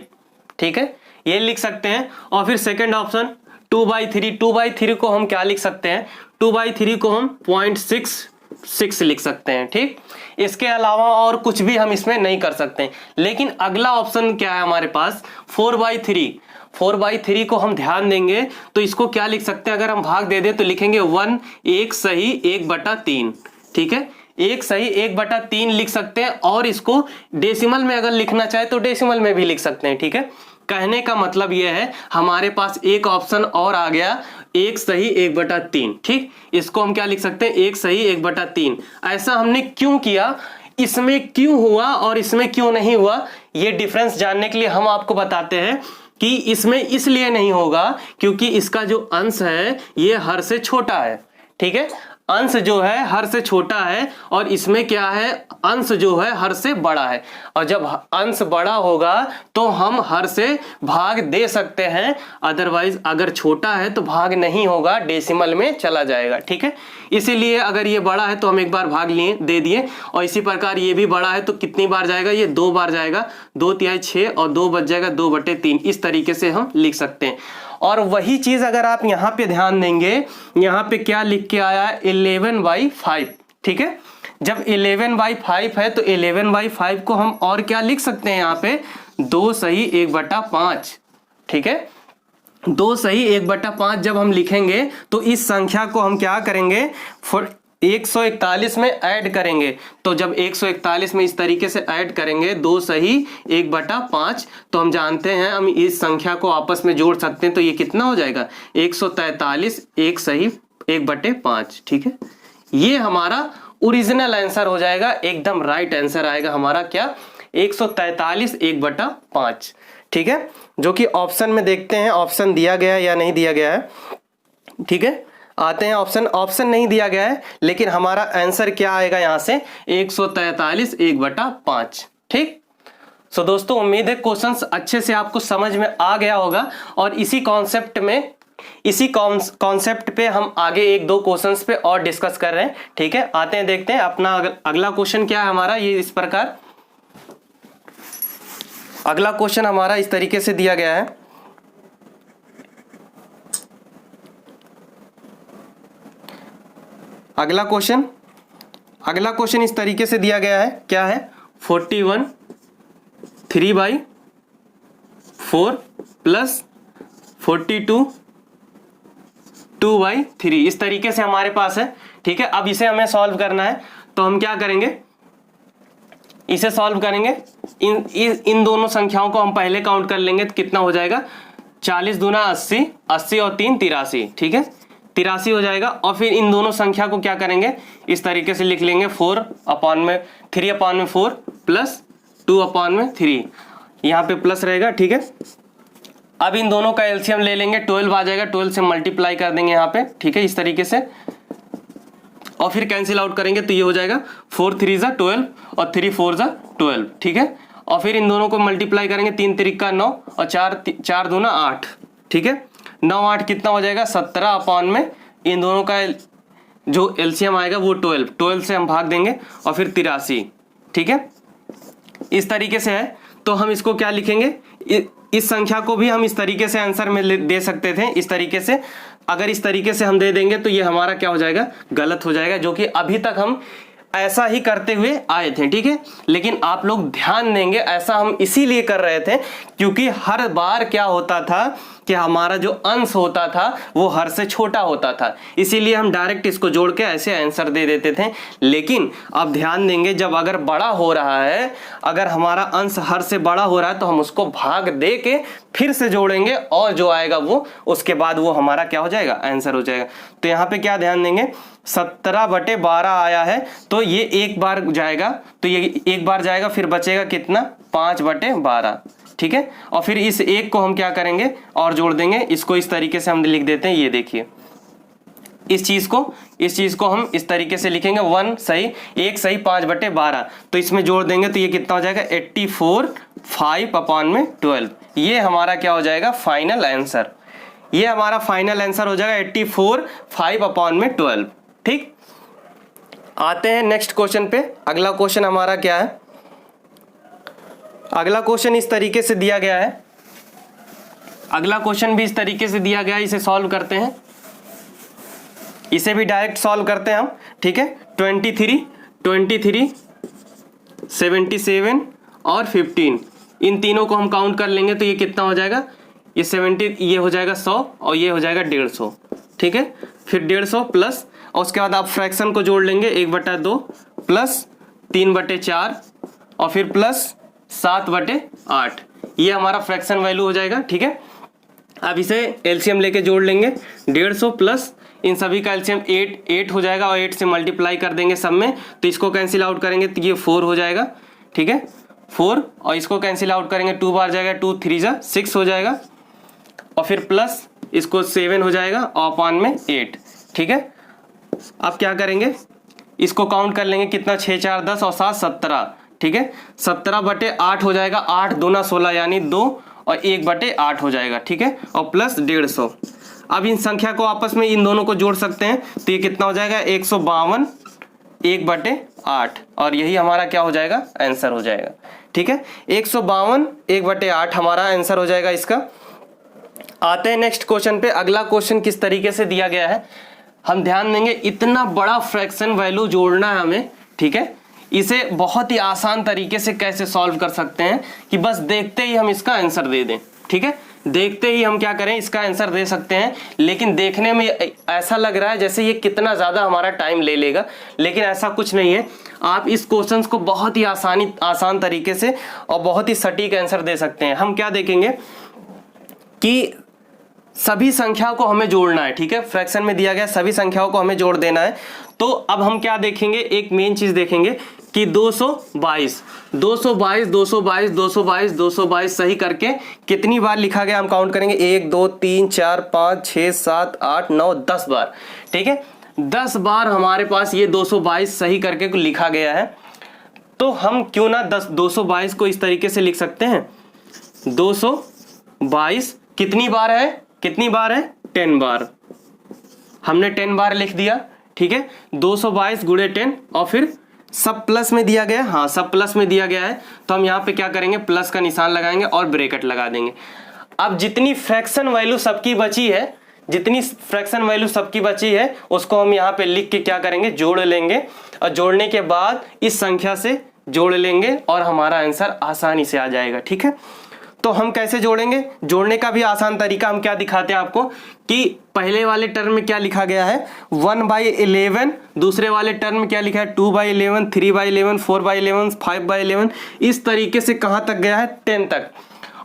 ठीक है, ये लिख सकते हैं। और फिर सेकंड ऑप्शन 2/3 को हम क्या लिख सकते हैं, 2/3 को हम 0.66 लिख सकते हैं, ठीक। इसके अलावा और कुछ भी हम इसमें नहीं कर सकते। लेकिन अगला ऑप्शन क्या है हमारे पास, 4/3 को हम ध्यान देंगे तो इसको क्या लिख सकते हैं, अगर हम भाग दे दें तो लिखेंगे 1 1 सही 1/3, ठीक है। 1 सही 1/3 लिख सकते हैं और इसको डेसिमल में अगर लिखना चाहे तो डेसिमल में भी लिख सकते हैं, ठीक है। कहने का मतलब यह है हमारे पास एक ऑप्शन और आ गया 1 सही 1/3, ठीक। इसको हम क्या लिख सकते हैं, 1 सही 1/3। ऐसा हमने क्यों किया, इसमें क्यों हुआ और इसमें क्यों नहीं हुआ, ये डिफरेंस जानने के लिए हम आपको बताते हैं कि इसमें इसलिए नहीं होगा क्योंकि इसका जो अंश है ये हर से छोटा है, ठीक है। अंश जो है हर से छोटा है और इसमें क्या है, अंश जो है हर से बड़ा है। और जब अंश बड़ा होगा तो हम हर से भाग दे सकते हैं, अदरवाइज अगर छोटा है तो भाग नहीं होगा, डेसिमल में चला जाएगा, ठीक है। इसीलिए अगर ये बड़ा है तो हम एक बार भाग लिए दे दिए, और इसी प्रकार ये भी बड़ा है तो कितनी बार जाएगा, ये 2 बार जाएगा, 2 तिहाई 6 और 2 बच जाएगा 2/3। इस तरीके से हम लिख सकते हैं। और वही चीज अगर आप यहाँ पे ध्यान देंगे, यहाँ पे क्या लिख के आया है 11/5, ठीक है। जब 11/5 है तो 11/5 को हम और क्या लिख सकते हैं, यहाँ पे 2 सही 1/5, ठीक है। 2 सही 1/5 जब हम लिखेंगे तो इस संख्या को हम क्या करेंगे, 141 में ऐड करेंगे। तो जब 141 में इस तरीके से ऐड करेंगे 2 सही 1/5 तो हम जानते हैं हम इस संख्या को आपस में जोड़ सकते हैं, तो ये कितना हो जाएगा 143 1 सही 1/5, ठीक है। ये हमारा ओरिजिनल आंसर हो जाएगा, एकदम राइट आंसर आएगा हमारा क्या, 143 1/5, ठीक है। जो कि ऑप्शन में देखते हैं ऑप्शन दिया गया है या नहीं दिया गया है, ठीक है। आते हैं ऑप्शन नहीं दिया गया है, लेकिन हमारा आंसर क्या आएगा यहाँ से 143 1/5, ठीक। सो दोस्तों उम्मीद है क्वेश्चंस अच्छे से आपको समझ में आ गया होगा और इसी कॉन्सेप्ट पे हम आगे 1-2 क्वेश्चंस पे और डिस्कस कर रहे हैं, ठीक है। आते हैं देखते हैं अपना अगला क्वेश्चन क्या है हमारा, ये इस प्रकार अगला क्वेश्चन हमारा इस तरीके से दिया गया है। अगला क्वेश्चन इस तरीके से दिया गया है, क्या है 41 3/4 प्लस 42 2/3, इस तरीके से हमारे पास है, ठीक है। अब इसे हमें सॉल्व करना है तो हम क्या करेंगे, इसे सॉल्व करेंगे। इन दोनों संख्याओं को हम पहले काउंट कर लेंगे तो कितना हो जाएगा, 40 दूना 80, 80 और 3 83, ठीक है 83 हो जाएगा। और फिर इन दोनों संख्या को क्या करेंगे, इस तरीके से लिख लेंगे 3/4 प्लस 2/3, यहाँ पे प्लस रहेगा, ठीक है। अब इन दोनों का एलसीएम ले लेंगे, 12 आ जाएगा, 12 से मल्टीप्लाई कर देंगे यहाँ पे, ठीक है इस तरीके से, और फिर कैंसिल आउट करेंगे तो ये हो जाएगा 4 3 = 12 और 3 4 = 12, ठीक है। और फिर इन दोनों को मल्टीप्लाई करेंगे, 3 3 = 9 और 4 दूना 8, ठीक है 9 8 कितना हो जाएगा 17/, इन दोनों का जो एलसीएम आएगा वो 12 से हम भाग देंगे और फिर 83, ठीक है इस तरीके से है। तो हम इसको क्या लिखेंगे, इस संख्या को भी हम इस तरीके से आंसर में दे सकते थे, इस तरीके से। अगर इस तरीके से हम दे देंगे तो ये हमारा क्या हो जाएगा, गलत हो जाएगा, जो कि अभी तक हम ऐसा ही करते हुए आए थे, ठीक है। लेकिन आप लोग ध्यान देंगे, ऐसा हम इसीलिए कर रहे थे क्योंकि हर बार क्या होता था कि हमारा जो अंश होता था वो हर से छोटा होता था, इसीलिए हम डायरेक्ट इसको जोड़ के ऐसे आंसर दे देते थे। लेकिन अब ध्यान देंगे, जब अगर बड़ा हो रहा है, अगर हमारा अंश हर से बड़ा हो रहा है तो हम उसको भाग दे के फिर से जोड़ेंगे और जो आएगा वो उसके बाद वो हमारा क्या हो जाएगा, आंसर हो जाएगा। तो यहाँ पे क्या ध्यान देंगे, 17/12 आया है तो ये एक बार जाएगा, तो ये एक बार जाएगा, फिर बचेगा कितना 5/12, ठीक है। और फिर इस एक को हम क्या करेंगे और जोड़ देंगे, इसको इस तरीके से हम लिख देते हैं, ये देखिए इस चीज को हम इस तरीके से लिखेंगे, 1 सही 1 सही 5/12, तो इसमें जोड़ देंगे तो ये कितना हो जाएगा 84 5/12। ये हमारा क्या हो जाएगा, फाइनल आंसर, ये हमारा फाइनल आंसर हो जाएगा 84 5/12, ठीक। आते हैं नेक्स्ट क्वेश्चन पे। अगला क्वेश्चन हमारा क्या है, अगला क्वेश्चन इस तरीके से दिया गया है, अगला क्वेश्चन भी इस तरीके से दिया गया है, इसे सॉल्व करते हैं, इसे भी डायरेक्ट सॉल्व करते हैं हम, ठीक है। 23 77 और 15, इन तीनों को हम काउंट कर लेंगे तो ये कितना हो जाएगा, ये 70, ये हो जाएगा 100 और ये हो जाएगा 150, ठीक है। फिर 150 प्लस, और उसके बाद आप फ्रैक्शन को जोड़ लेंगे, 1/2 प्लस 3/4 और फिर प्लस 7/8, ये हमारा फ्रैक्शन वैल्यू हो जाएगा, ठीक है। अब इसे एलसीएम लेके जोड़ लेंगे, 150 प्लस इन सभी का एलसीएम 8 हो जाएगा और 8 से मल्टीप्लाई कर देंगे सब में, तो इसको कैंसिल आउट करेंगे तो ये 4 हो जाएगा, ठीक है 4, और इसको कैंसिल आउट करेंगे 2 बार जाएगा, 2 3 = 6 हो जाएगा, और फिर प्लस इसको 7 हो जाएगा और अपान में 8, ठीक है। अब क्या करेंगे, इसको काउंट कर लेंगे, कितना 6 4 10 और 7 17, ठीक है 17/8 हो जाएगा, 8 दूना 16 यानी 2 और 1/8 हो जाएगा, ठीक है, और प्लस 150। अब इन संख्या को आपस में इन दोनों को जोड़ सकते हैं तो ये कितना हो जाएगा 152 1/8, और यही हमारा क्या हो जाएगा, आंसर हो जाएगा, ठीक है 152 1/8 हमारा आंसर हो जाएगा इसका। आते हैं नेक्स्ट क्वेश्चन पे। अगला क्वेश्चन किस तरीके से दिया गया है, हम ध्यान देंगे, इतना बड़ा फ्रैक्शन वैल्यू जोड़ना है हमें, ठीक है। इसे बहुत ही आसान तरीके से कैसे सॉल्व कर सकते हैं कि बस देखते ही हम इसका आंसर दे दें, ठीक है, देखते ही हम क्या करें, इसका आंसर दे सकते हैं। लेकिन देखने में ऐसा लग रहा है जैसे ये कितना ज़्यादा हमारा टाइम ले लेगा, लेकिन ऐसा कुछ नहीं है। आप इस क्वेश्चन को बहुत ही आसान तरीके से और बहुत ही सटीक आंसर दे सकते हैं। हम क्या देखेंगे कि सभी संख्याओं को हमें जोड़ना है, ठीक है, फ्रैक्शन में दिया गया सभी संख्याओं को हमें जोड़ देना है। तो अब हम क्या देखेंगे, एक मेन चीज देखेंगे कि 222 सही करके कितनी बार लिखा गया, हम काउंट करेंगे 1 2 3 4 5 6 7 8 9 10 बार, ठीक है 10 बार हमारे पास ये 222 सही करके लिखा गया है। तो हम क्यों ना 222 को इस तरीके से लिख सकते हैं, 222 कितनी बार है 10 बार, हमने 10 बार लिख दिया, ठीक है 222 गुणे 10, और फिर सब प्लस में दिया गया, हाँ सब प्लस में दिया गया है, तो हम यहाँ पे क्या करेंगे, प्लस का निशान लगाएंगे और ब्रैकेट लगा देंगे। अब जितनी फ्रैक्शन वैल्यू सबकी बची है उसको हम यहाँ पे लिख के क्या करेंगे, जोड़ लेंगे, और जोड़ने के बाद इस संख्या से जोड़ लेंगे और हमारा आंसर आसानी से आ जाएगा, ठीक है। तो हम कैसे जोड़ेंगे? जोड़ने का भी आसान तरीका हम क्या दिखाते हैं आपको कि पहले वाले टर्म में क्या लिखा गया है 1/11, दूसरे वाले टर्म में क्या लिखा है 2/11, 3/11, 4/11, 5/11, इस तरीके से कहां तक गया है 10 तक।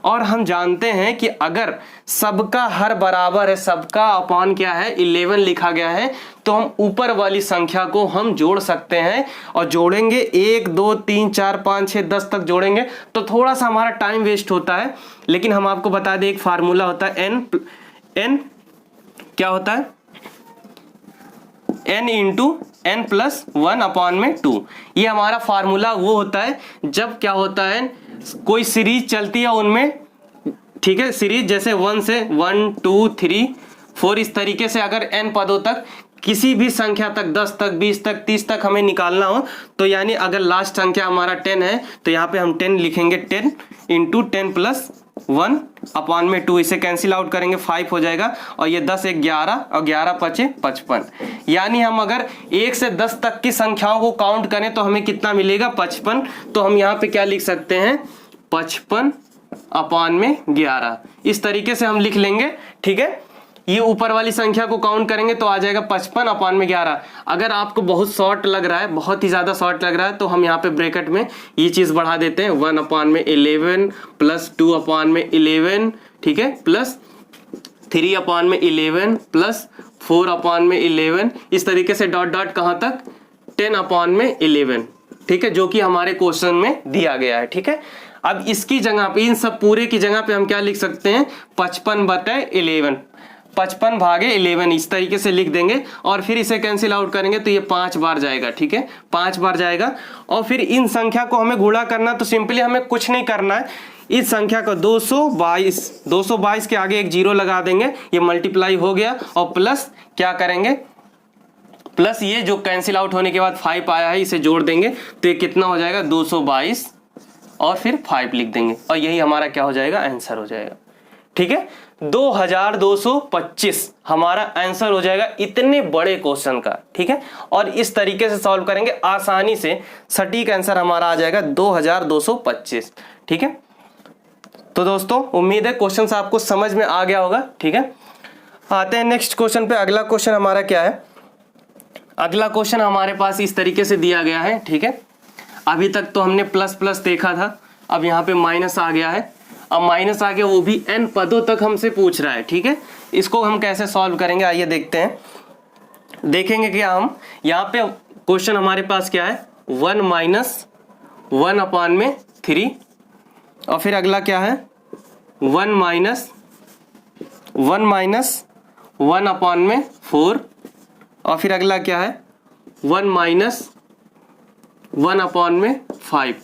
और हम जानते हैं कि अगर सबका हर बराबर है, सबका अपॉन क्या है 11 लिखा गया है, तो हम ऊपर वाली संख्या को हम जोड़ सकते हैं और जोड़ेंगे 1 2 3 4 5 6 10 तक जोड़ेंगे तो थोड़ा सा हमारा टाइम वेस्ट होता है। लेकिन हम आपको बता दें एक फार्मूला होता है n क्या होता है n इंटू n प्लस 1/2। ये हमारा फार्मूला वो होता है जब क्या होता है कोई सीरीज चलती है उनमें, ठीक है, सीरीज जैसे 1 से 1 2 3 4 इस तरीके से अगर n पदों तक किसी भी संख्या तक 10 तक 20 तक 30 तक हमें निकालना हो तो यानी अगर लास्ट संख्या हमारा 10 है तो यहाँ पे हम 10 लिखेंगे, 10 इंटू 10 प्लस 1/2, इसे कैंसिल आउट करेंगे 5 हो जाएगा और ये 10 एक 11 और 11 पचे 55। यानी हम अगर 1 से 10 तक की संख्याओं को काउंट करें तो हमें कितना मिलेगा 55। तो हम यहाँ पे क्या लिख सकते हैं 55/11, इस तरीके से हम लिख लेंगे, ठीक है। ये ऊपर वाली संख्या को काउंट करेंगे तो आ जाएगा 55/11। अगर आपको बहुत शॉर्ट लग रहा है, बहुत ही ज्यादा शॉर्ट लग रहा है तो हम यहाँ पे ब्रैकेट में ये चीज बढ़ा देते हैं 1/11 प्लस 2/11, ठीक है, प्लस 3/11 प्लस 4/11, इस तरीके से डॉट डॉट कहां तक 10/11, ठीक है, जो कि हमारे क्वेश्चन में दिया गया है, ठीक है। अब इसकी जगह पे इन सब पूरे की जगह पे हम क्या लिख सकते हैं 55/11, 55/11 इस तरीके से लिख देंगे और फिर इसे कैंसिल आउट करेंगे तो ये 5 बार जाएगा, ठीक है, 5 बार जाएगा। और फिर इन संख्या को हमें गुणा करना, तो सिंपली हमें कुछ नहीं करना है, इस संख्या को 222 के आगे एक जीरो लगा देंगे, ये मल्टीप्लाई हो गया और प्लस क्या करेंगे, प्लस ये जो कैंसिल आउट होने के बाद 5 आया है इसे जोड़ देंगे तो ये कितना हो जाएगा 222 और फिर 5 लिख देंगे और यही हमारा क्या हो जाएगा आंसर हो जाएगा, ठीक है। 2225 हमारा आंसर हो जाएगा इतने बड़े क्वेश्चन का, ठीक है। और इस तरीके से सॉल्व करेंगे आसानी से, सटीक आंसर हमारा आ जाएगा 2225, ठीक है। तो दोस्तों उम्मीद है क्वेश्चन आपको समझ में आ गया होगा, ठीक है। आते हैं नेक्स्ट क्वेश्चन पे। अगला क्वेश्चन हमारा क्या है, अगला क्वेश्चन हमारे पास इस तरीके से दिया गया है, ठीक है। अभी तक तो हमने प्लस प्लस देखा था, अब यहाँ पे माइनस आ गया है। अब माइनस आ गया वो भी n पदों तक हमसे पूछ रहा है, ठीक है। इसको हम कैसे सॉल्व करेंगे आइए देखते हैं। देखेंगे क्या हम यहाँ पे क्वेश्चन हमारे पास क्या है 1 माइनस 1/3 और फिर अगला क्या है 1 माइनस 1/4 और फिर अगला क्या है 1 माइनस 1/5।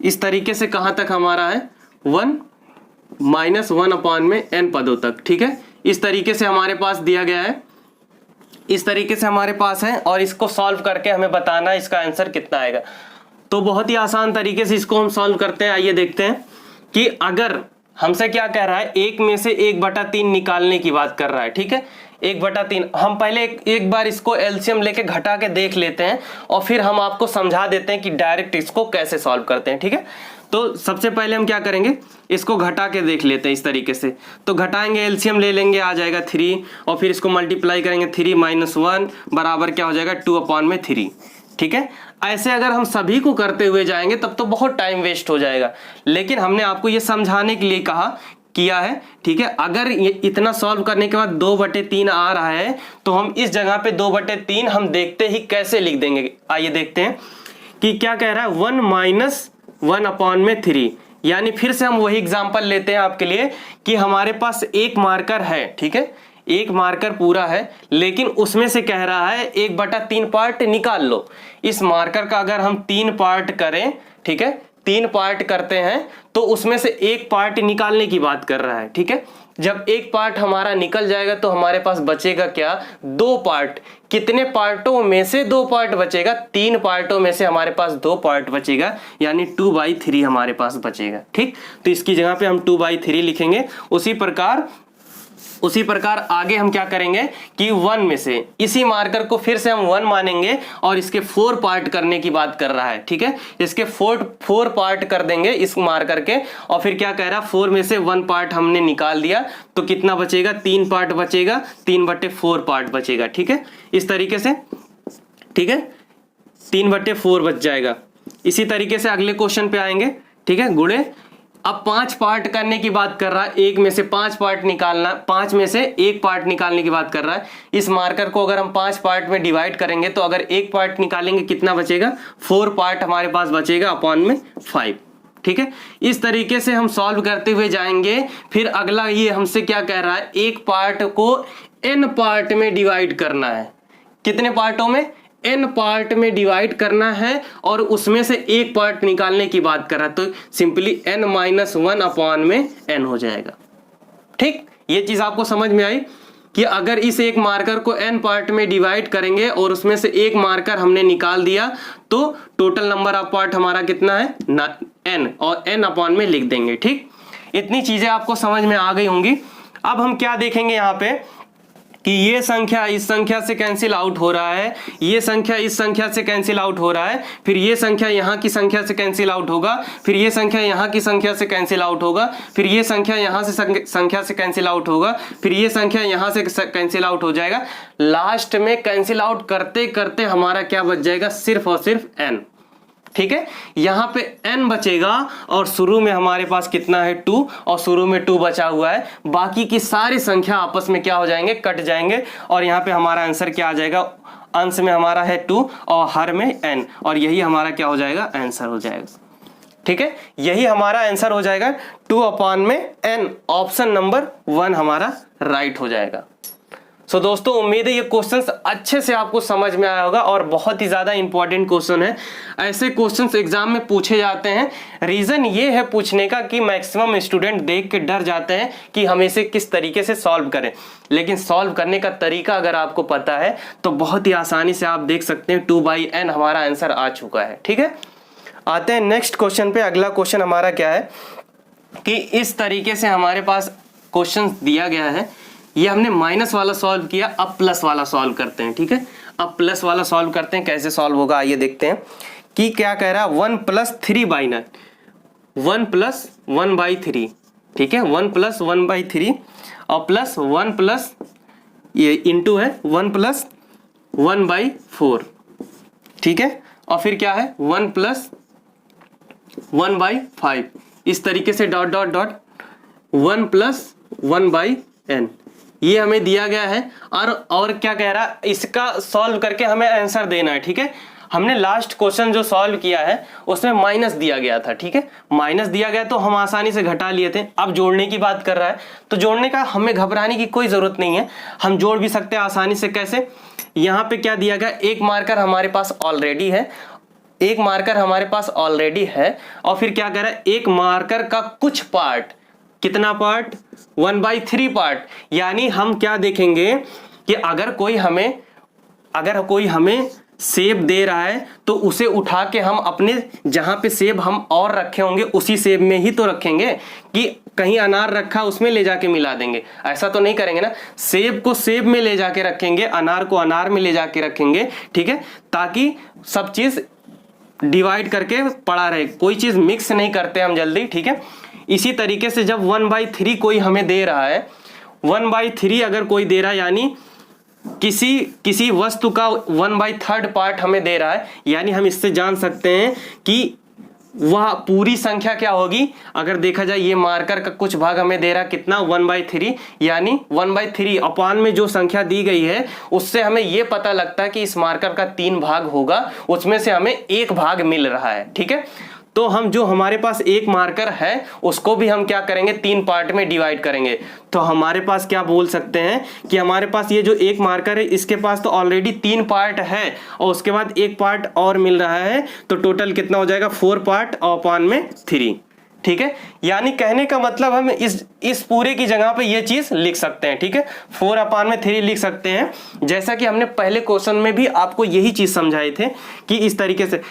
इस तरीके से कहां तक हमारा है 1 माइनस 1/n पदों तक, ठीक है। इस तरीके से हमारे पास दिया गया है, इस तरीके से हमारे पास है और इसको सॉल्व करके हमें बताना है इसका आंसर कितना आएगा। तो बहुत ही आसान तरीके से इसको हम सॉल्व करते हैं। आइए देखते हैं कि अगर हमसे क्या कह रहा है, 1 में से 1/3 निकालने की बात कर रहा है, ठीक है। 1/3 हम पहले एक बार इसको एलसीएम लेके घटा के देख लेते हैं और फिर हम आपको समझा देते हैं कि डायरेक्ट इसको कैसे सॉल्व करते हैं, ठीक है। तो सबसे पहले हम क्या करेंगे, इसको घटा के देख लेते हैं इस तरीके से। तो घटाएंगे, एलसीएम ले लेंगे, आ जाएगा 3 और फिर इसको मल्टीप्लाई करेंगे 3 - 1 बराबर क्या हो जाएगा 2/3, ठीक है। ऐसे अगर हम सभी को करते हुए जाएंगे तब तो बहुत टाइम वेस्ट हो जाएगा, लेकिन हमने आपको ये समझाने के लिए किया है, ठीक है। अगर ये इतना सॉल्व करने के बाद 2/3 आ रहा है तो हम इस जगह पे 2/3 हम देखते ही कैसे लिख देंगे। आइए देखते हैं कि क्या कह रहा है 1 माइनस 1/3, यानी फिर से हम वही एग्जांपल लेते हैं आपके लिए कि हमारे पास एक मार्कर है, ठीक है, एक मार्कर पूरा है, लेकिन उसमें से कह रहा है 1/3 पार्ट निकाल लो। इस मार्कर का अगर हम 3 पार्ट करें, ठीक है, 3 पार्ट करते हैं तो उसमें से एक पार्ट निकालने की बात कर रहा है, ठीक है। जब एक पार्ट हमारा निकल जाएगा तो हमारे पास बचेगा क्या 2 पार्ट। कितने पार्टों में से 2 पार्ट बचेगा, 3 पार्टों में से हमारे पास 2 पार्ट बचेगा, यानी 2/3 हमारे पास बचेगा, ठीक। तो इसकी जगह पे हम 2/3 लिखेंगे। उसी प्रकार उसी प्रकार आगे हम क्या करेंगे कि 1 में से इसी मार्कर को फिर से हम 1 मानेंगे और इसके 4 पार्ट करने की बात कर रहा है, ठीक है। इसके 4 पार्ट कर देंगे इस मार्कर के, और फिर क्या कह रहा है 4 में से 1 पार्ट हमने निकाल दिया तो कितना बचेगा, 3 पार्ट बचेगा, 3/4 पार्ट बचेगा, ठीक है। इस तरीके से, ठीक है, 3/4 बच जाएगा। इसी तरीके से अगले क्वेश्चन पे आएंगे, ठीक है। गुणे अब 5 पार्ट करने की बात कर रहा है, 1 में से 5 पार्ट निकालना, 5 में से 1 पार्ट निकालने की बात कर रहा है। इस मार्कर को अगर हम 5 पार्ट में डिवाइड करेंगे तो अगर 1 पार्ट निकालेंगे कितना बचेगा, 4 पार्ट हमारे पास बचेगा अपॉन में 5, ठीक है। इस तरीके से हम सॉल्व करते हुए जाएंगे। फिर अगला ये हमसे क्या कह रहा है, एक पार्ट को n पार्ट में डिवाइड करना है। कितने पार्टों में, n पार्ट में डिवाइड करना है और उसमें से एक पार्ट निकालने की बात कर रहा है, तो सिंपली n-1 अपॉन में n हो जाएगा, ठीक। ये चीज आपको समझ में आई कि अगर इस एक मार्कर को n पार्ट में डिवाइड करेंगे और उसमें से एक मार्कर हमने निकाल दिया तो टोटल नंबर ऑफ पार्ट हमारा कितना है, n, और n अपॉन में लिख देंगे, ठीक। इतनी चीजें आपको समझ में आ गई होंगी। अब हम क्या देखेंगे यहाँ पे कि ये संख्या इस संख्या से कैंसिल आउट हो रहा है, ये संख्या इस संख्या से कैंसिल आउट हो रहा है, फिर ये संख्या यहाँ की संख्या से कैंसिल आउट होगा, फिर ये संख्या यहाँ की संख्या से कैंसिल आउट होगा, फिर ये संख्या यहाँ से संख्या से कैंसिल आउट होगा, फिर ये संख्या यहाँ से कैंसिल आउट हो जाएगा। लास्ट में कैंसिल आउट करते करते हमारा क्या बच जाएगा, सिर्फ और सिर्फ n, ठीक है। यहाँ पे n बचेगा और शुरू में हमारे पास कितना है 2, और शुरू में 2 बचा हुआ है, बाकी की सारी संख्या आपस में क्या हो जाएंगे, कट जाएंगे, और यहाँ पे हमारा आंसर क्या आ जाएगा, अंश में हमारा है 2 और हर में n, और यही हमारा क्या हो जाएगा, आंसर हो जाएगा, ठीक है। यही हमारा आंसर हो जाएगा 2 अपॉन में n, ऑप्शन नंबर 1 हमारा राइट हो जाएगा। सो दोस्तों उम्मीद है ये क्वेश्चंस अच्छे से आपको समझ में आया होगा और बहुत ही ज्यादा इंपॉर्टेंट क्वेश्चन है। ऐसे क्वेश्चंस एग्जाम में पूछे जाते हैं। रीजन ये है पूछने का कि मैक्सिमम स्टूडेंट देख के डर जाते हैं कि हम इसे किस तरीके से सॉल्व करें, लेकिन सॉल्व करने का तरीका अगर आपको पता है तो बहुत ही आसानी से आप देख सकते हैं 2/n हमारा आंसर आ चुका है, ठीक है। आते हैं नेक्स्ट क्वेश्चन पे। अगला क्वेश्चन हमारा क्या है कि इस तरीके से हमारे पास क्वेश्चन दिया गया है, ये हमने माइनस वाला सॉल्व किया, अब प्लस वाला सॉल्व करते हैं, ठीक है। अब प्लस वाला सॉल्व करते हैं, कैसे सॉल्व होगा आइए देखते हैं कि क्या कह रहा है 1 + 3/9, 1 + 1/3, ठीक है, 1 + 1/3 और प्लस 1 प्लस ये इंटू है 1 + 1/4, ठीक है, और फिर क्या है 1 + 1/5, इस तरीके से डॉट डॉट डॉट 1 + 1/n ये हमें दिया गया है। और क्या कह रहा है, इसका सॉल्व करके हमें आंसर देना है, ठीक है। हमने लास्ट क्वेश्चन जो सॉल्व किया है उसमें माइनस दिया गया था, ठीक है, माइनस दिया गया तो हम आसानी से घटा लिए थे। अब जोड़ने की बात कर रहा है तो जोड़ने का हमें घबराने की कोई जरूरत नहीं है, हम जोड़ भी सकते हैं आसानी से। कैसे, यहाँ पे क्या दिया गया, एक मार्कर हमारे पास ऑलरेडी है, एक मार्कर हमारे पास ऑलरेडी है, और फिर क्या कह रहा है एक मार्कर का कुछ पार्ट, कितना पार्ट, 1/3 पार्ट। यानी हम क्या देखेंगे कि अगर कोई हमें सेब दे रहा है तो उसे उठा के हम अपने जहां पे सेब हम और रखे होंगे उसी सेब में ही तो रखेंगे, कि कहीं अनार रखा उसमें ले जाके मिला देंगे, ऐसा तो नहीं करेंगे ना। सेब को सेब में ले जाके रखेंगे, अनार को अनार में ले जाके रखेंगे, ठीक है, ताकि सब चीज डिवाइड करके पड़ा रहे, कोई चीज मिक्स नहीं करते हम जल्दी, ठीक है। इसी तरीके से जब 1/3 कोई हमें दे रहा है, 1/3 अगर कोई दे रहा है यानी किसी वस्तु का 1/3 पार्ट हमें दे रहा है, यानी हम इससे जान सकते हैं कि वह पूरी संख्या क्या होगी। अगर देखा जाए ये मार्कर का कुछ भाग हमें दे रहा है कितना, 1/3, यानी 1/3 अपॉन में जो संख्या दी गई है उससे हमें यह पता लगता है कि इस मार्कर का 3 भाग होगा, उसमें से हमें 1 भाग मिल रहा है, ठीक है। तो हम जो हमारे पास एक मार्कर है उसको भी हम क्या करेंगे, 3 पार्ट में डिवाइड करेंगे। तो हमारे पास क्या बोल सकते हैं कि हमारे पास ये जो एक मार्कर है इसके पास तो ऑलरेडी 3 पार्ट है और उसके बाद 1 पार्ट और मिल रहा है, तो टोटल कितना हो जाएगा 4 पार्ट अपॉन में 3, ठीक है। यानी कहने का मतलब हम इस पूरे की जगह पे ये चीज लिख सकते हैं, ठीक है, 4 अपॉन में 3 लिख सकते हैं। जैसा कि हमने पहले क्वेश्चन में भी आपको यही चीज समझाए थे कि इस तरीके से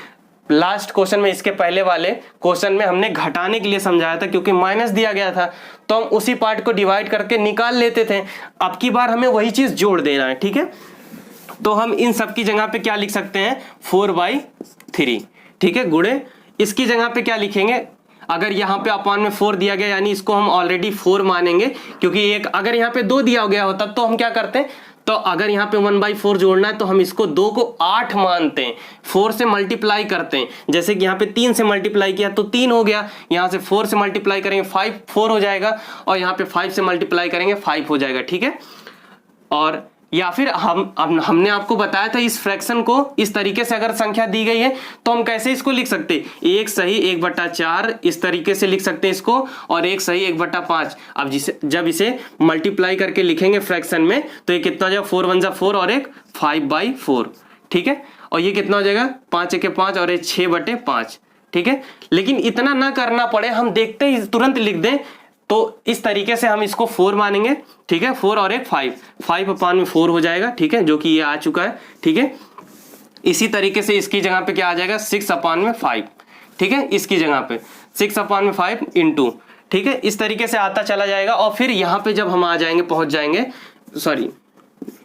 लास्ट क्वेश्चन में, इसके पहले वाले क्वेश्चन में हमने घटाने के लिए समझाया था, क्योंकि माइनस दिया गया था तो हम उसी पार्ट को डिवाइड करके निकाल लेते थे। अब की बार हमें वही चीज जोड़ देना है, ठीक है। तो हम इन सब की जगह पे क्या लिख सकते हैं, 4/3, ठीक है, गुणे इसकी जगह पे क्या लिखेंगे, अगर यहाँ पे अपॉन में 4 दिया गया यानी इसको हम ऑलरेडी 4 मानेंगे, क्योंकि एक अगर यहाँ पे 2 दिया गया होता तो हम क्या करते हैं, तो अगर यहाँ पे 1/4 जोड़ना है तो हम इसको 2 को 8 मानते हैं, 4 से मल्टीप्लाई करते हैं। जैसे कि यहाँ पे 3 से मल्टीप्लाई किया तो 3 हो गया, यहाँ से 4 से मल्टीप्लाई करेंगे 4 हो जाएगा, और यहाँ पे 5 से मल्टीप्लाई करेंगे 5 हो जाएगा, ठीक है। और या फिर हमने आपको बताया था इस फ्रैक्शन को इस तरीके से अगर संख्या दी गई है तो हम कैसे इसको लिख सकते हैं, 1 सही 1/4 इस तरीके से लिख सकते हैं इसको, और 1 सही 1/5। अब जब इसे मल्टीप्लाई करके लिखेंगे फ्रैक्शन में तो ये कितना हो जाएगा, 4 1 4 और एक 5/4, ठीक है। और ये कितना हो जाएगा, 5 1 5 और एक 6/5, ठीक है। लेकिन इतना ना करना पड़े, हम देखते ही तुरंत लिख दें, तो इस तरीके से हम इसको 4 मानेंगे, ठीक है। 4 और एक 5/4 हो जाएगा, ठीक है, जो कि ये आ चुका है, ठीक है। इसी तरीके से इसकी जगह पे क्या आ जाएगा, 6/5, ठीक है, इसकी जगह पे 6/5 इंटू, ठीक है, इस तरीके से आता चला जाएगा। और फिर यहाँ पे जब हम आ जाएंगे, पहुंच जाएंगे, सॉरी,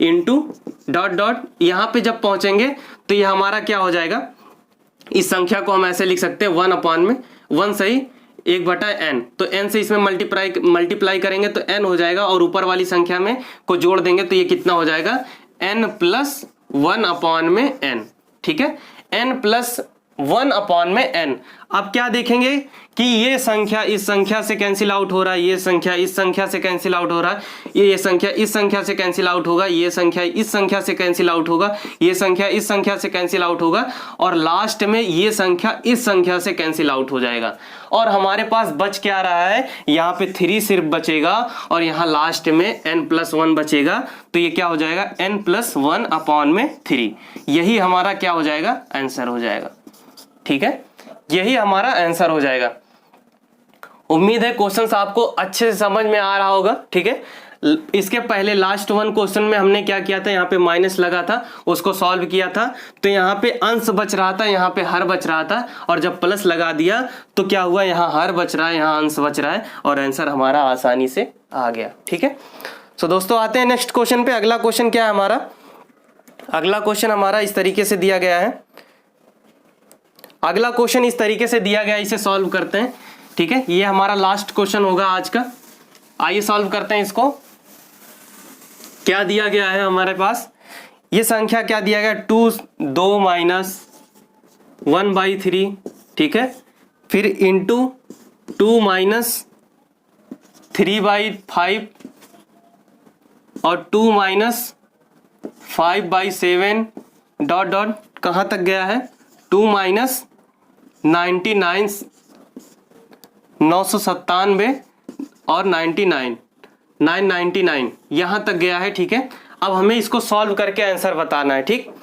इंटू डॉट डॉट, यहाँ पे जब पहुंचेंगे तो ये हमारा क्या हो जाएगा, इस संख्या को हम ऐसे लिख सकते हैं 1/1 सही 1/n, तो n से इसमें मल्टीप्लाई करेंगे तो n हो जाएगा, और ऊपर वाली संख्या में को जोड़ देंगे तो ये कितना हो जाएगा, n+1/n, ठीक है, n+1/n। अब क्या देखेंगे कि ये संख्या इस संख्या से कैंसिल आउट हो रहा है, ये संख्या इस संख्या से कैंसिल आउट हो रहा है, ये संख्या इस संख्या से कैंसिल आउट होगा, ये संख्या इस संख्या से कैंसिल आउट होगा, ये संख्या इस संख्या से कैंसिल आउट होगा, और लास्ट में ये संख्या इस संख्या से कैंसिल आउट हो जाएगा। और हमारे पास बच क्या रहा है, यहाँ पे 3 सिर्फ बचेगा, और यहाँ लास्ट में n+1 बचेगा, तो ये क्या हो जाएगा, n+1/3। यही हमारा क्या हो जाएगा, आंसर हो जाएगा, ठीक है, यही हमारा आंसर हो जाएगा। उम्मीद है क्वेश्चंस आपको अच्छे से समझ में आ रहा होगा, ठीक है। इसके पहले लास्ट वन क्वेश्चन में हमने क्या किया था, यहाँ पे माइनस लगा था, उसको सॉल्व किया था, तो यहाँ पे अंश बच रहा था, यहाँ पे हर बच रहा था, और जब प्लस लगा दिया तो क्या हुआ, यहाँ हर बच रहा है, यहाँ अंश बच रहा है, और आंसर हमारा आसानी से आ गया, ठीक है। सो दोस्तों आते हैं नेक्स्ट क्वेश्चन पे। अगला क्वेश्चन क्या है हमारा, अगला क्वेश्चन हमारा इस तरीके से दिया गया है, अगला क्वेश्चन इस तरीके से दिया गया, इसे सॉल्व करते हैं, ठीक है। ये हमारा लास्ट क्वेश्चन होगा आज का, आइए सॉल्व करते हैं इसको। क्या दिया गया है हमारे पास, ये संख्या क्या दिया गया, 2 -1/3, ठीक है, फिर इंटू 2 -3/5 और 2 -5/7 डॉट डॉट कहां तक गया है, 2 -99 997 और 999 यहां तक गया है, ठीक है। अब हमें इसको सॉल्व करके आंसर बताना है, ठीक।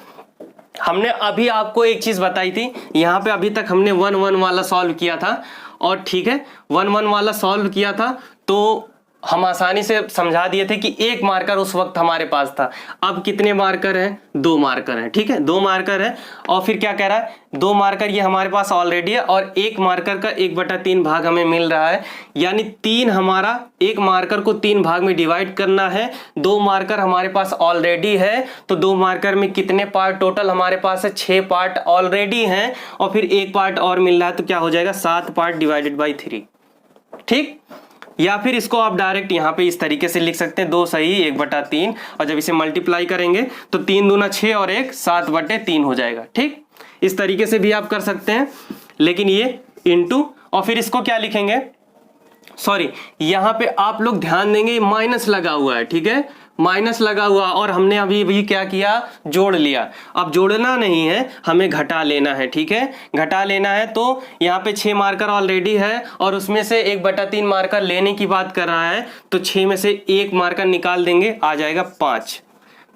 हमने अभी आपको एक चीज बताई थी, यहाँ पे अभी तक हमने 1 1 वाला सॉल्व किया था, और ठीक है 1 1 वाला सॉल्व किया था तो हम आसानी से समझा दिए थे कि एक मार्कर उस वक्त हमारे पास था। अब कितने मार्कर हैं, 2 मार्कर हैं, ठीक है, 2 मार्कर है। और फिर क्या कह रहा है, 2 मार्कर ये हमारे पास ऑलरेडी है, और एक मार्कर का 1/3 भाग हमें मिल रहा है, यानी 3 हमारा, एक मार्कर को 3 भाग में डिवाइड करना है। 2 मार्कर हमारे पास ऑलरेडी है, तो 2 मार्कर में कितने पार्ट टोटल हमारे पास है, 6 पार्ट ऑलरेडी हैं, और फिर एक पार्ट और मिल रहा है, तो क्या हो जाएगा, 7 पार्ट डिवाइडेड बाई 3, ठीक। या फिर इसको आप डायरेक्ट यहाँ पे इस तरीके से लिख सकते हैं, 2 सही 1/3, और जब इसे मल्टीप्लाई करेंगे तो 3 दूना 6 और 1 7/3 हो जाएगा, ठीक। इस तरीके से भी आप कर सकते हैं, लेकिन ये इंटू, और फिर इसको क्या लिखेंगे, सॉरी यहाँ पे आप लोग ध्यान देंगे माइनस लगा हुआ है, ठीक है, माइनस लगा हुआ, और हमने अभी भी क्या किया, जोड़ लिया। अब जोड़ना नहीं है, हमें घटा लेना है, ठीक है, घटा लेना है। तो यहाँ पे 6 मार्कर ऑलरेडी है, और उसमें से 1/3 मार्कर लेने की बात कर रहा है, तो 6 में से 1 मार्कर निकाल देंगे, आ जाएगा 5,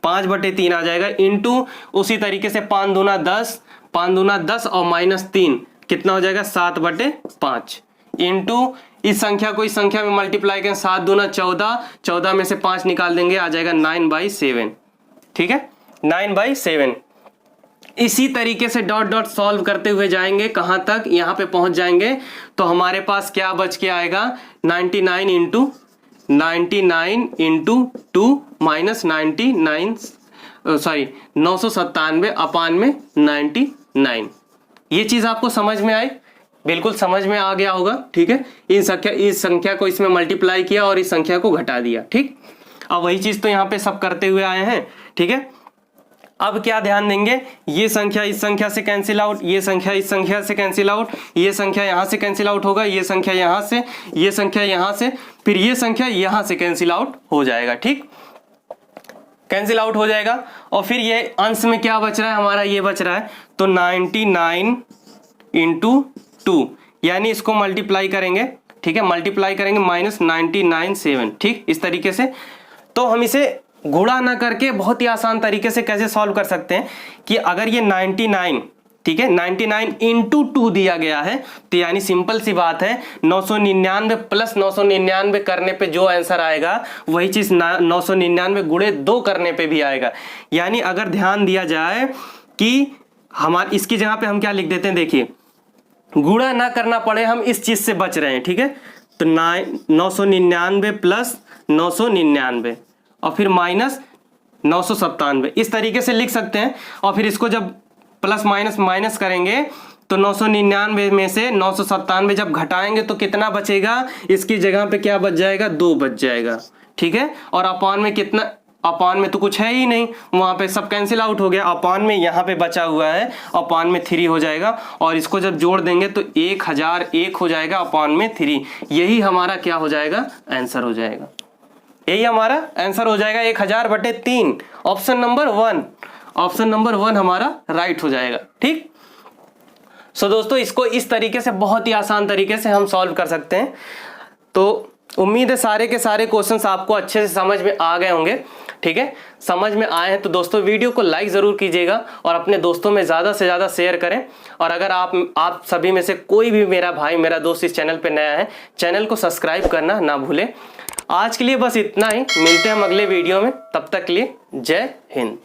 5/3 आ जाएगा, इंटू उसी तरीके से 5 दूना 10, 5 दूना 10 और -3 कितना हो जाएगा, 7/5, इंटू इस संख्या को इस संख्या में मल्टीप्लाई करें, 7 दूना 14, 14 में से 5 निकाल देंगे, आ जाएगा 9/7, ठीक है, 9/7। इसी तरीके से डॉट डॉट सॉल्व करते हुए जाएंगे कहां तक, यहां पे पहुंच जाएंगे तो हमारे पास क्या बच के आएगा 99 इंटू 2 माइनस 997 अपान में 99। ये चीज आपको समझ में आई, बिल्कुल समझ में आ गया होगा। ठीक है, इस संख्या को इसमें मल्टीप्लाई किया और इस संख्या को घटा दिया। ठीक, अब वही चीज तो यहाँ पे सब करते हुए आए हैं। ठीक है, अब क्या ध्यान देंगे, ये संख्या इस संख्या से कैंसिल आउट, ये संख्या इस संख्या से कैंसिल आउट, ये संख्या यहां से कैंसिल आउट होगा, ये संख्या यहां से, ये संख्या यहां से, फिर ये संख्या यहां से कैंसिल आउट हो जाएगा। ठीक, कैंसिल आउट हो जाएगा और फिर ये अंश में क्या बच रहा है हमारा, ये बच रहा है तो 99 इंटू 2, यानी इसको मल्टीप्लाई करेंगे। ठीक है, मल्टीप्लाई करेंगे माइनस 99.7। ठीक, इस तरीके से तो हम इसे गुणा ना करके बहुत ही आसान तरीके से कैसे सॉल्व कर सकते हैं कि अगर ये 99, ठीक है, 99 इंटू 2 दिया गया है तो यानी सिंपल सी बात है 999 प्लस 999 करने पे जो आंसर आएगा वही चीज 999 गुणे 2 करने पे भी आएगा। यानी अगर ध्यान दिया जाए कि हमारे इसकी जगह पे हम क्या लिख देते हैं, देखिए गुणा ना करना पड़े, हम इस चीज से बच रहे हैं। ठीक है, तो 999 प्लस 999 और फिर माइनस 997 इस तरीके से लिख सकते हैं। और फिर इसको जब प्लस माइनस माइनस करेंगे तो 999 में से 997 जब घटाएंगे तो कितना बचेगा, इसकी जगह पे क्या बच जाएगा, 2 बच जाएगा। ठीक है, और अपान में कितना, अपान में तो कुछ है ही नहीं, वहां पे सब कैंसिल आउट हो गया। अपान में यहाँ पे बचा हुआ है, अपान में 3 हो जाएगा और इसको जब जोड़ देंगे तो 1001 हो जाएगा अपान में 3। यही हमारा क्या हो जाएगा, आंसर हो जाएगा। यही हमारा आंसर हो जाएगा 1000/3। ऑप्शन नंबर 1, ऑप्शन नंबर 1 हमारा राइट हो जाएगा। ठीक, सो दोस्तों इसको इस तरीके से बहुत ही आसान तरीके से हम सॉल्व कर सकते हैं। तो उम्मीद है सारे के सारे क्वेश्चंस आपको अच्छे से समझ में आ गए होंगे। ठीक है, समझ में आए हैं तो दोस्तों वीडियो को लाइक जरूर कीजिएगा और अपने दोस्तों में ज्यादा से ज्यादा शेयर करें। और अगर आप सभी में से कोई भी मेरा भाई मेरा दोस्त इस चैनल पे नया है, चैनल को सब्सक्राइब करना ना भूलें। आज के लिए बस इतना ही, मिलते हैं हम अगले वीडियो में, तब तक के लिए जय हिंद।